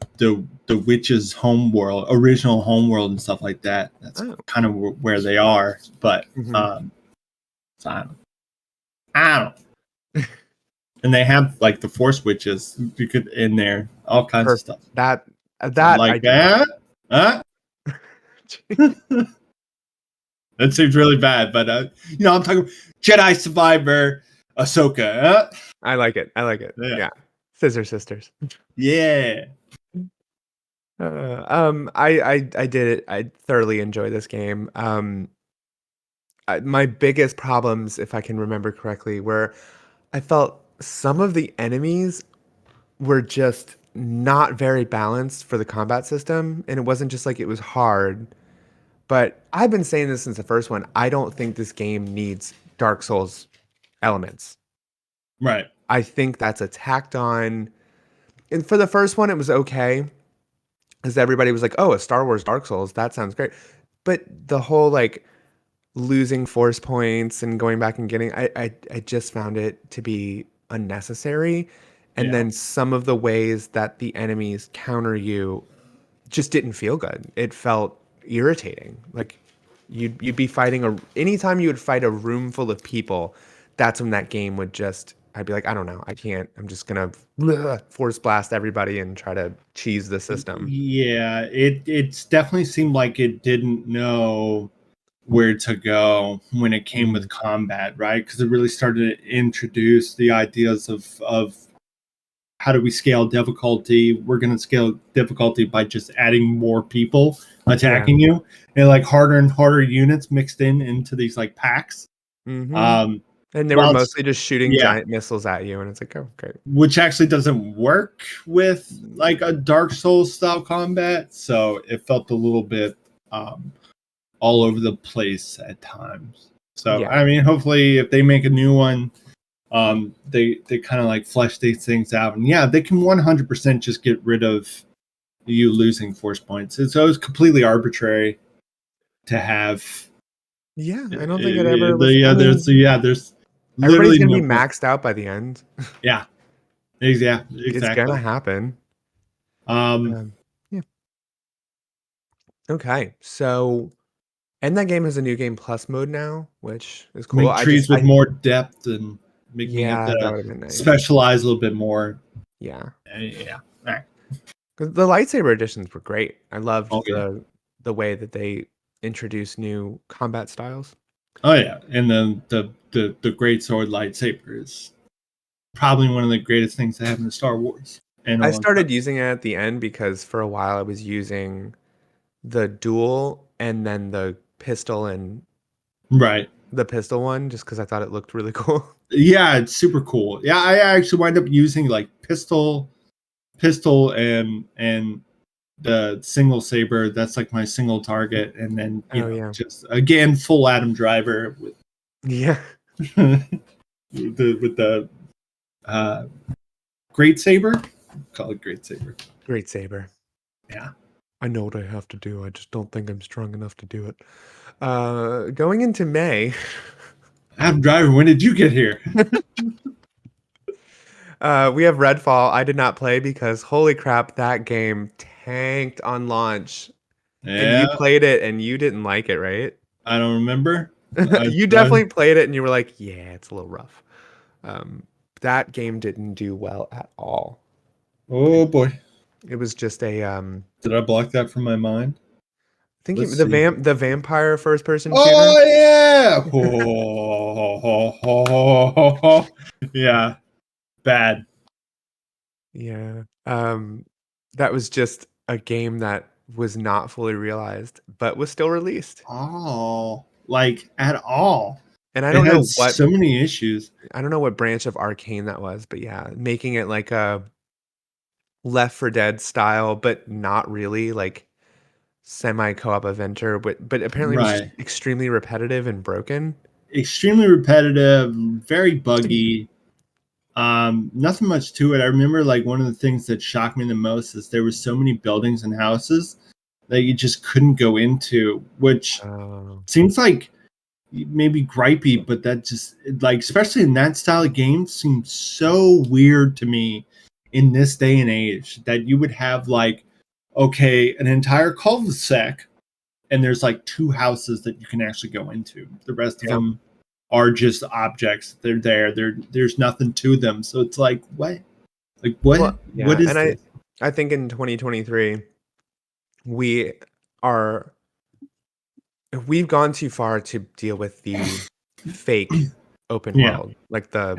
witch's home world, original home world, and stuff like that. That's Oh. kind of where they are. But Mm-hmm. so I don't know. And they have like the force witches you could in there, all kinds of Perfect. stuff. I'm That I like do love. that. Huh? That seems really bad, but I'm talking Jedi Survivor, Ahsoka. Huh? I like it. I like it. Yeah, Yeah. Scissor Sisters. yeah, I did it. I thoroughly enjoy this game. My biggest problems, if I can remember correctly, were I felt some of the enemies were just not very balanced for the combat system, and it wasn't just like it was hard. But I've been saying this since the first one. I don't think this game needs Dark Souls elements. right, I think that's a tacked on. And for the first one, it was okay because everybody was like, "Oh, a Star Wars Dark Souls, that sounds great." But the whole like losing force points and going back and getting, I just found it to be unnecessary. And yeah, then some of the ways that the enemies counter you just didn't feel good. It felt irritating. Like you'd be fighting anytime you would fight a room full of people, that's when that game would just I'd be like, I don't know, I can't. I'm just gonna force blast everybody and try to cheese the system. yeah. It's definitely seemed like it didn't know where to go when it came Mhm. with combat, right? Because it really started to introduce the ideas of how do we scale difficulty? We're going to scale difficulty by just adding more people Yeah. attacking you, and like harder and harder units mixed into these like packs. Hmm. Um, And they were while it's, mostly just shooting yeah, giant missiles at you, and it's like, oh, great. which actually doesn't work with like a Dark Souls style combat, so it felt a little bit um, all over the place at times. So Yeah. I mean, hopefully, if they make a new one, they kind of like flesh these things out, and yeah, they can 100% just get rid of you losing force points. And so it's completely arbitrary to have. Yeah, I don't think it ever was. I There's everybody's literally gonna be no point. maxed out by the end. Yeah, yeah, It's gonna exactly. happen. Um, Yeah. Okay. So, and that game has a new game plus mode now, which is cool. make trees with more depth and make me have Yeah, that to would have been nice. specialize a little bit more. Yeah. Yeah. All right. 'Cause the lightsaber editions were great. I Oh loved yeah. the way that they introduced new combat styles. Oh yeah. And then the great sword lightsaber is probably one of the greatest things that happened to Star Wars in a I long time. started using it at the end because for a while I was using the dual and then Right. the pistol one just because I thought it looked really cool. Yeah, it's super cool. Yeah, I actually wind up using like pistol and the single saber. That's like my single target, and then Oh yeah. just again full Adam Driver with Yeah. with the uh, great saber. Call it Great Saber. Great Saber. Yeah. I know what I have to do. I just don't think I'm strong enough to do it. Going into May, Adam Driver, when did you get here? we have Redfall. I did not play because holy crap, that game tanked on launch. And you Yeah, played it and you didn't like it, right? I don't remember. You definitely played it and you were like, yeah, it's a little rough. Um, that game didn't do well at all. Oh boy, It was just a did I block that from my mind? I think Let's the see. the vampire first person shooter. Oh yeah. Oh, yeah. Bad. Yeah. That was just a game that was not fully realized, but was still released. Oh, like at all. And I It don't know has what so many issues. branch of Arcane that was, but yeah, making it like a Left 4 Dead style, but not really like semi co-op adventure, but apparently was just Right. extremely repetitive and broken. Extremely repetitive, very buggy. Nothing much to it. I remember like one of the things that shocked me the most is there were so many buildings and houses that you just couldn't go into, which Oh, seems like maybe gripey, but that just like especially in that style of game seems so weird to me in this day and age that you would have like okay an entire cul-de-sac and there's like two houses that you can actually go into. The rest of yeah. them are just objects. They're there. There's nothing to them. So it's like what? Like Well, what yeah, and is this? I think in 2023 we are we've gone too far to deal with the fake open Yeah. world, like the,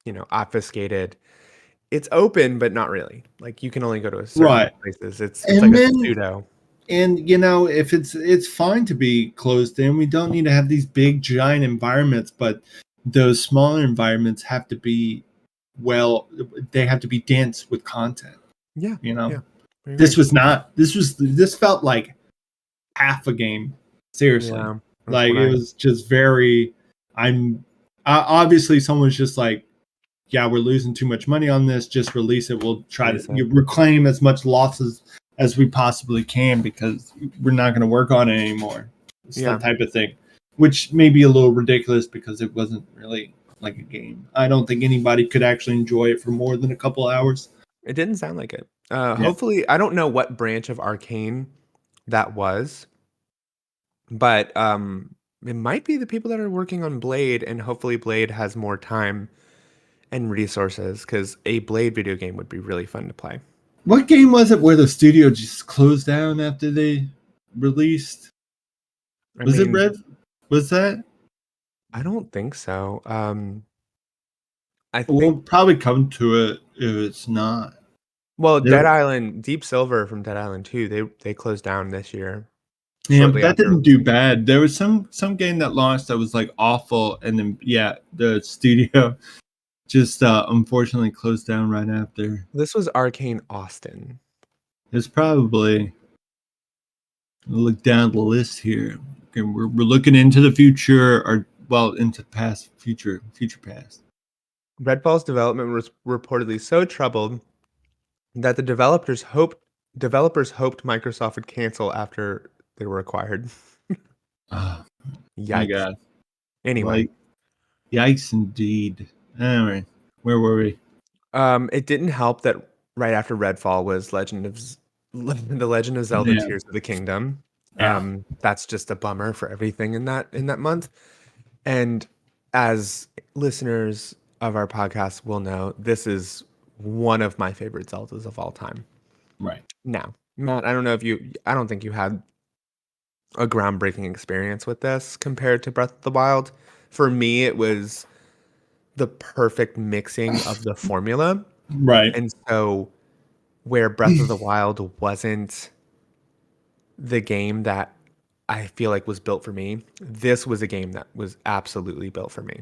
Yeah. obfuscated. It's open, but not really. Like you can only go to a certain Right. places. It's like And a then pseudo. and you know if it's fine to be closed in, we don't need to have these big giant environments, but those smaller environments have to be well they have to be dense with content, Yeah, you know. yeah. I agree. This felt like half a game, seriously. Yeah, that's Like what it I was just very I'm obviously someone's just like yeah, we're losing too much money on this, just release it. We'll try to release it. reclaim as much losses as we possibly can because we're not going to work on it anymore. It's that Yeah, type of thing, which may be a little ridiculous because it wasn't really like a game. I don't think anybody could actually enjoy it for more than a couple hours. it didn't sound like it. Yeah. Hopefully, I don't know what branch of Arcane that was, but it might be the people that are working on Blade, and hopefully Blade has more time and resources because a Blade video game would be really fun to play. What game was it where the studio just closed down after they released? I Was it mean, Red? Was that? I don't think so. I We'll think probably come to it if it's not. well, There, Dead Island, Deep Silver from Dead Island 2, they closed down this year yeah, but shortly that after didn't do releasing. bad. There was some game that launched that was like awful, and then yeah, the studio just unfortunately closed down right after. This was Arcane Austin. It's probably look down the list here. Okay, we're looking into the future, or well, into past, future past. Redfall's development was reportedly so troubled that the developers hoped Microsoft would cancel after they were acquired. Oh my Yikes. god! Anyway, Like yikes, indeed. Anyway, where were we? it didn't help that right after Redfall was The Legend of Zelda Yeah, Tears of the Kingdom. yeah, That's just a bummer for everything in that month. And as listeners of our podcast will know, this is one of my favorite Zeldas of all time. right. Now, Matt, I don't think you had a groundbreaking experience with this compared to Breath of the Wild. For me, it was the perfect mixing of the formula. Right. And so where Breath of the Wild wasn't the game that I feel like was built for me, this was a game that was absolutely built for me.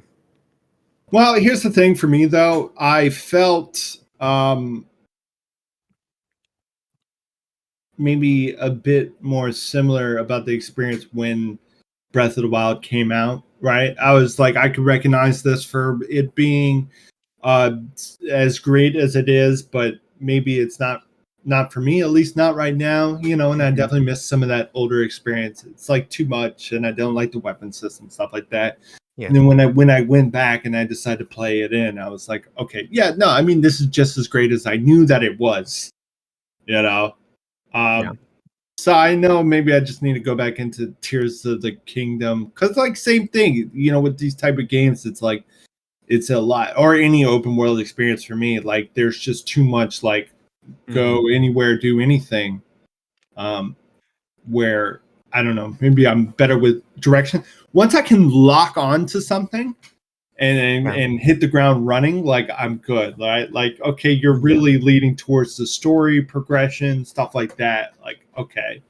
Well, here's the thing for me though. I felt maybe a bit more similar about the experience when Breath of the Wild came out, right? I was like, I could recognize this for it being uh, as great as it is, but maybe it's not for me, at least not right now, and I Mhm. definitely miss some of that older experience. It's like too much, and I don't like the weapon system, stuff like that. Yeah. And then when I went back and I decided to play it in, I was like, okay, yeah, no, I mean, this is just as great as I knew that it was, you know. Yeah. Um, so I know maybe I just need to go back into Tears of the Kingdom, because like same thing, with these type of games, it's like it's a lot, or any open world experience for me. Like there's just too much, like Mhm. go anywhere, do anything. Um, where I don't know, maybe I'm better with direction. Once I can lock on to something and Yeah. and hit the ground running, like I'm good, right? Like okay, you're Yeah. really leading towards the story progression, stuff like that. Like okay,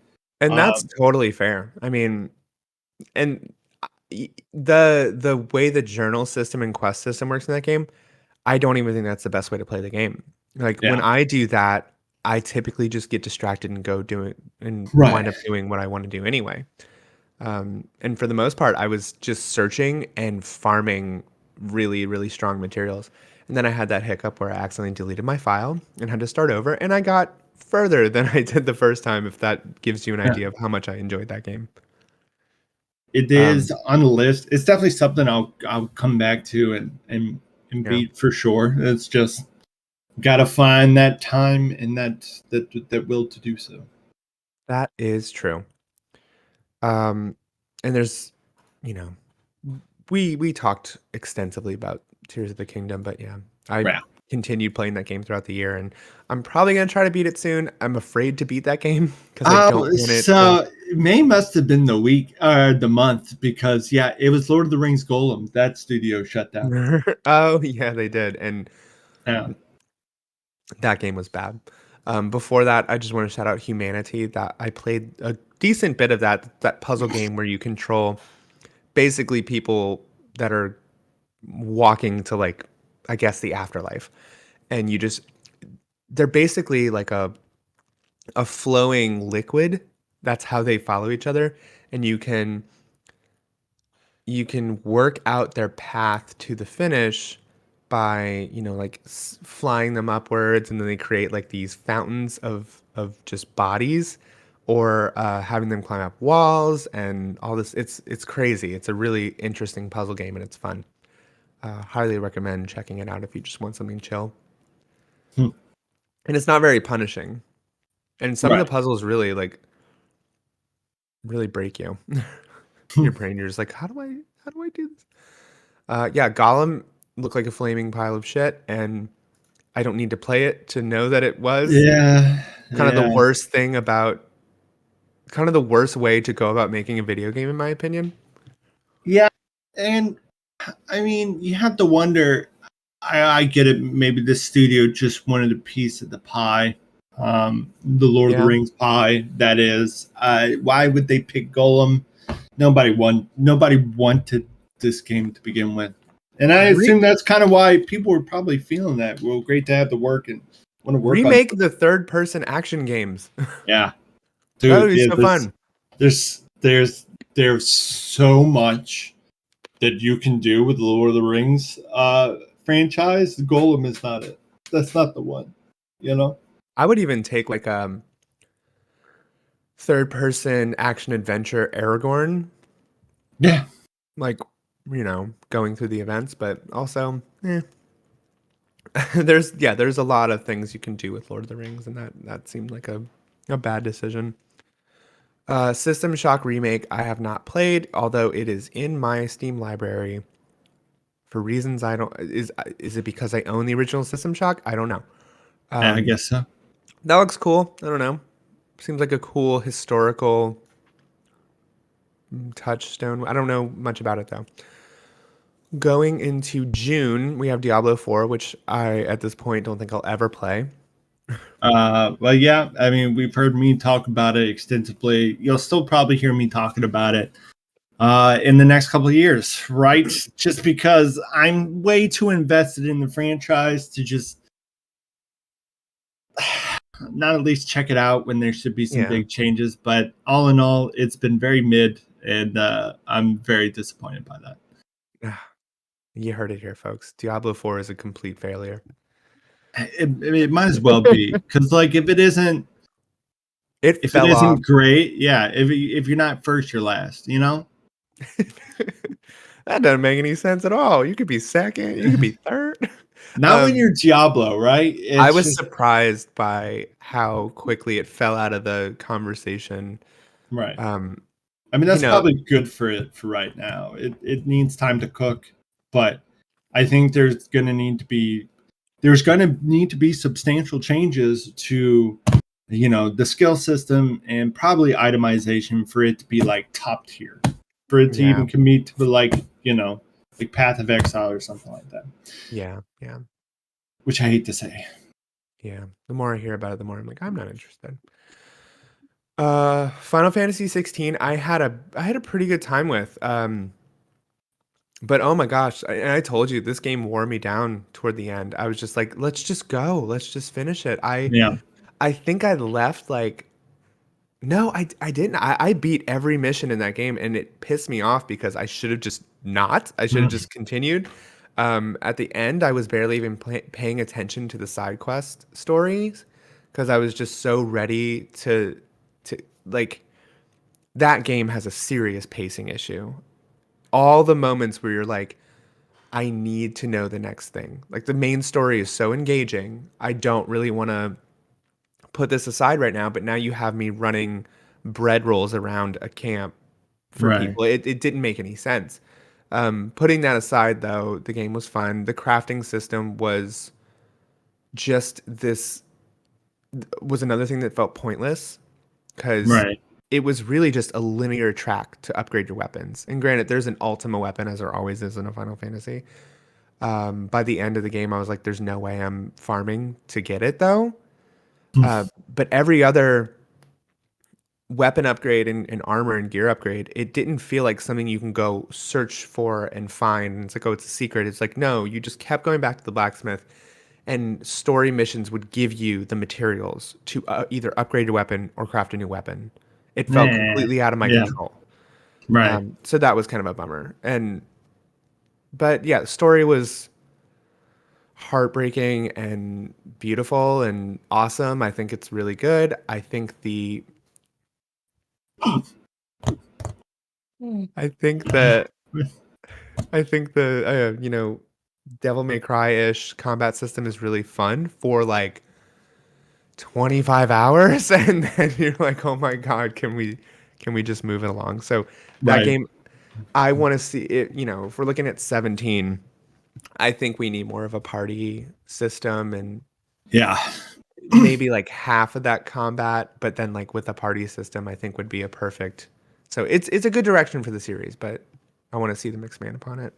And that's um, totally fair. I mean, and the way the journal system and quest system works in that game, I don't even think that's the best way to play the game. Like when yeah, I do that, I typically just get distracted and go do it and right. wind up doing what I want to do anyway. And for the most part, I was just searching and farming really, really strong materials. And then I had that hiccup where I accidentally deleted my file and had to start over. And I got further than I did the first time, if that gives you an Yeah. idea of how much I enjoyed that game. It Um, is on the list. It's definitely something I'll come back to and yeah, beat for sure. It's just gotta find that time and that will to do so. that is true. Um, and there's, you know, we talked extensively about Tears of the Kingdom, but yeah, I Yeah. continued playing that game throughout the year, and I'm probably gonna try to beat it soon. I'm afraid to beat that game because I don't want it to. So May must have been the week or the month, because yeah, it was Lord of the Rings Golem. That studio shut down. Oh yeah, they did, and Yeah. that game was bad. Before that, I just want to shout out Humanity. That I played a decent bit of that puzzle game where you control basically people that are walking to, like, I guess, the afterlife, and you just they're basically like a flowing liquid. That's how they follow each other, and you can work out their path to the finish by, like, flying them upwards, and then they create like these fountains of just bodies, or having them climb up walls and all this. It's crazy. It's a really interesting puzzle game, and it's fun. Highly recommend checking it out if you just want something chill. Hmm. And it's not very punishing. And some of the Right. puzzles really break you. Your brain. You're just like, how do I do this? Yeah, Gollum looked like a flaming pile of shit, and I don't need to play it to know that it was Yeah. kind of the Yeah. worst thing about, kind of the worst way to go about making a video game, in my opinion. Yeah. And I mean, you have to wonder. I get it. Maybe the studio just wanted a piece of the pie, the Lord of the Yeah. Rings pie. That is, why would they pick Golem? Nobody wanted this game to begin with, and I Re- assume that's kind of why people were probably feeling that. Well, great to have the work and want to work on. Remake the third person action games. Yeah, That would dude. be Yeah, so fun. there's there's there's so much that you can do with the Lord of the Rings franchise. The Golem is not it. That's not the one. You know? I would even take like third person action adventure Aragorn, Yeah. like, going through the events, but also, there's a lot of things you can do with Lord of the Rings, and that seemed like a bad decision. System Shock Remake I have not played, although it is in my Steam library for reasons I don't. Is it because I own the original System Shock? I don't know. I Um, guess so. that looks cool. I don't know. Seems like a cool historical touchstone. I don't know much about it though. Going into June, we have Diablo 4, which I at this point don't think I'll ever play. Well, yeah. I mean, we've heard me talk about it extensively. You'll still probably hear me talking about it in the next couple of years, right? Just because I'm way too invested in the franchise to just not at least check it out when there should be some Yeah. big changes. But all in all, it's been very mid, and I'm very disappointed by that. You heard it here, folks. Diablo 4 is a complete failure. It might as well be, because like if it isn't It fell off. great, yeah. If you're not first, you're last. You know. That doesn't make any sense at all. You could be second, you could be third. Not when you're Diablo, right? I It's was just surprised by how quickly it fell out of the conversation. right. Um, I mean, you that's know, probably good for it for right now. It needs time to cook, but I think there's going to need to be substantial changes to the skill system and probably itemization for it to be like top tier, for it to yeah, even commit to like like Path of Exile or something like that, yeah, yeah, which I hate to say. yeah. The more I hear about it, the more I'm like, I'm not interested. Final Fantasy 16, I had a pretty good time with. But oh my gosh, and I told you this game wore me down toward the end. I was just like, let's just go, let's just finish it. Yeah. I think I left like no, I didn't. I beat every mission in that game, and it pissed me off because I should have just not. I should have Mhm. just continued. At the end, I was barely even paying attention to the side quest stories because I was just so ready to like that game has a serious pacing issue. All the moments where you're like, I need to know the next thing. Like the main story is so engaging. I don't really want to put this aside right now, but now you have me running bread rolls around a camp for Right. people. It didn't make any sense. Putting that aside, though, the game was fun. The crafting system just this was another thing that felt pointless because Right. it was really just a linear track to upgrade your weapons. And granted, there's an Ultima weapon, as there always is in a Final Fantasy. By the end of the game, I was like, "There's no way I'm farming to get it, though." But every other weapon upgrade and armor and gear upgrade, it didn't feel like something you can go search for and find. And it's like, oh, it's a secret. It's like, no, you just kept going back to the blacksmith, and story missions would give you the materials to either upgrade your weapon or craft a new weapon. It felt Yeah. completely out of my Yeah. control. Right. So that was kind of a bummer. But yeah, the story was heartbreaking and beautiful and awesome. I think it's really good. I think that I think the Devil May Cry-ish combat system is really fun for like 25 hours and then you're like, "Oh my God, can we just move it along?" So that Right. game I want to see it, if we're looking at 17, I think we need more of a party system and Yeah. maybe like half of that combat, but then like with a party system, I think would be a perfect. So it's a good direction for the series, but I want to see them expand upon it.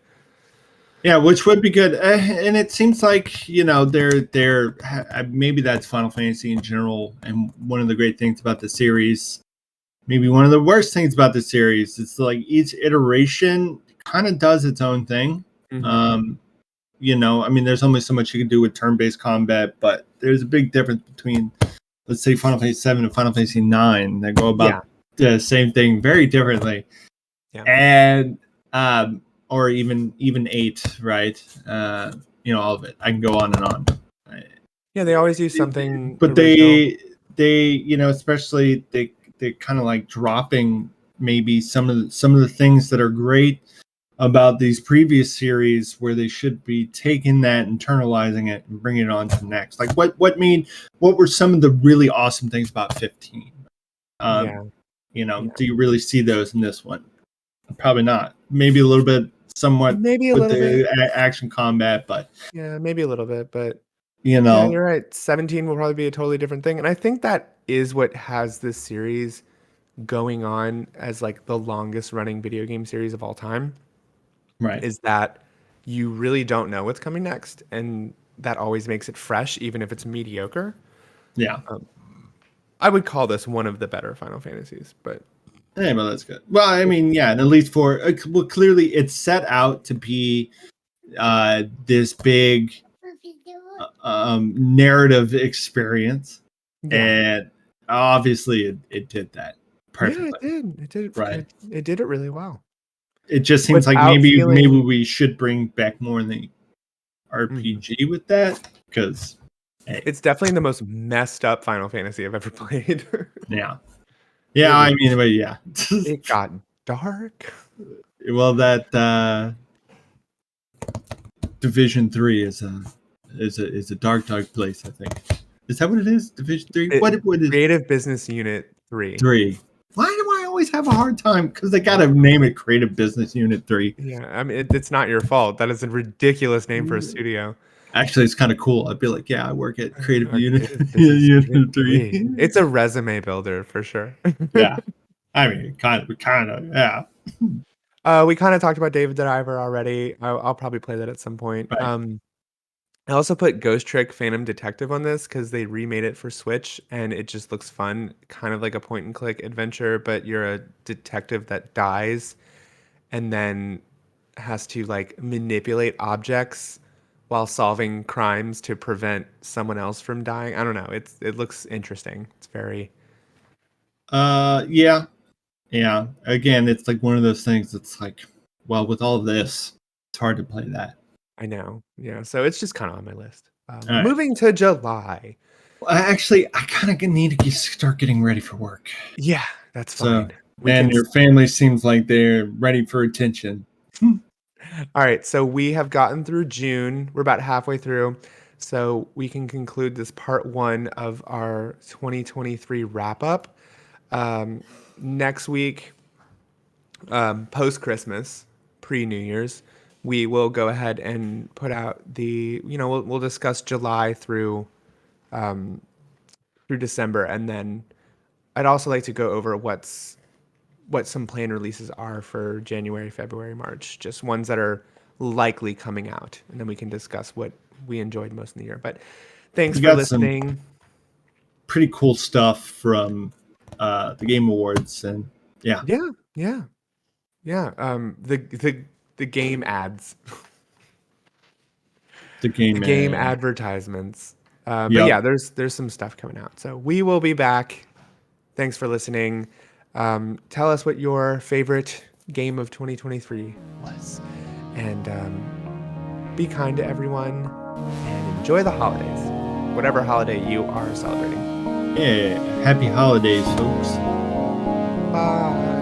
Yeah, which would be good. And it seems like they're maybe that's Final Fantasy in general. And one of the great things about the series, maybe one of the worst things about the series, is like each iteration kind of does its own thing. Hmm. Um, I mean, there's only so much you can do with turn-based combat, but there's a big difference between, let's say, Final Fantasy 7 and Final Fantasy 9 that go Yeah, about the same thing very differently. yeah, And or even 8, right? All of it. I can go on and on. yeah. They always use something But original. they especially they kind of like dropping maybe some of the things that are great about these previous series, where they should be taking that, internalizing it, and bringing it on to next. Like what were some of the really awesome things about 15? Yeah, um yeah. do you really see those in this one? Probably not. Maybe a little bit, somewhat Maybe a with little the bit. action combat, but Yeah, maybe a little bit, but you yeah, know, you're right. 17 will probably be a totally different thing, and I think that is what has this series going on as like the longest running video game series of all time. right? Is that you really don't know what's coming next, and that always makes it fresh, even if it's mediocre. Yeah. I would call this one of the better Final Fantasies, but Hey, well, that's good. Well, I mean, yeah, and at least for well, clearly it's set out to be this big narrative experience, yeah, and obviously it did that yeah, it perfectly, did. It did. right? It did it really well It just seems like without maybe feeling. we should bring back more in the Mhm. RPG with that, because Hey, It's definitely the most messed up Final Fantasy I've ever played. yeah, It yeah. was I mean, but yeah. it got dark. Well, that Division 3 is a dark place. I think. Is that what it is? Division 3. What is Creative Business Unit 3. 3? Why do I always have a hard time? Because they got to name it Creative Business Unit 3. Yeah, I mean, it's not your fault. That is a ridiculous name for a studio. Actually, it's kind of cool. I'd be like, yeah, I work at Creative Unit Creative Business Unit Unit 3. 3. It's a resume builder for sure. Yeah, I mean, kind of, yeah. We kind of talked about David the Diver already. I'll probably play that at some point. Right. I also put Ghost Trick Phantom Detective on this because they remade it for Switch and it just looks fun, kind of like a point and click adventure, but you're a detective that dies and then has to like manipulate objects while solving crimes to prevent someone else from dying. I don't know. It looks interesting. It's very Yeah, yeah. Again, it's like one of those things that's like, well, with all this, it's hard to play that. I know. Yeah. So it's just kind of on my list. All right. Moving to July. Well, actually, I kind of need to start getting ready for work. Yeah, that's So, fine. We and can. your family seems like they're ready for attention. All right. So we have gotten through June. We're about halfway through. So we can conclude this part one of our 2023 wrap up. Um, Next week, post Christmas, pre New Year's, we will go ahead and put out we'll discuss July through December, and then I'd also like to go over what some planned releases are for January, February, March, just ones that are likely coming out, and then we can discuss what we enjoyed most in the year. But thanks We for got some listening. pretty cool stuff from the Game Awards, and yeah, Yeah, yeah, yeah. The game ads, the the game. game advertisements. But Yep. yeah, there's some stuff coming out. So we will be back. Thanks for listening. Tell us what your favorite game of 2023 was, and be kind to everyone and enjoy the holidays, whatever holiday you are celebrating. Yeah. Happy holidays, folks. Bye.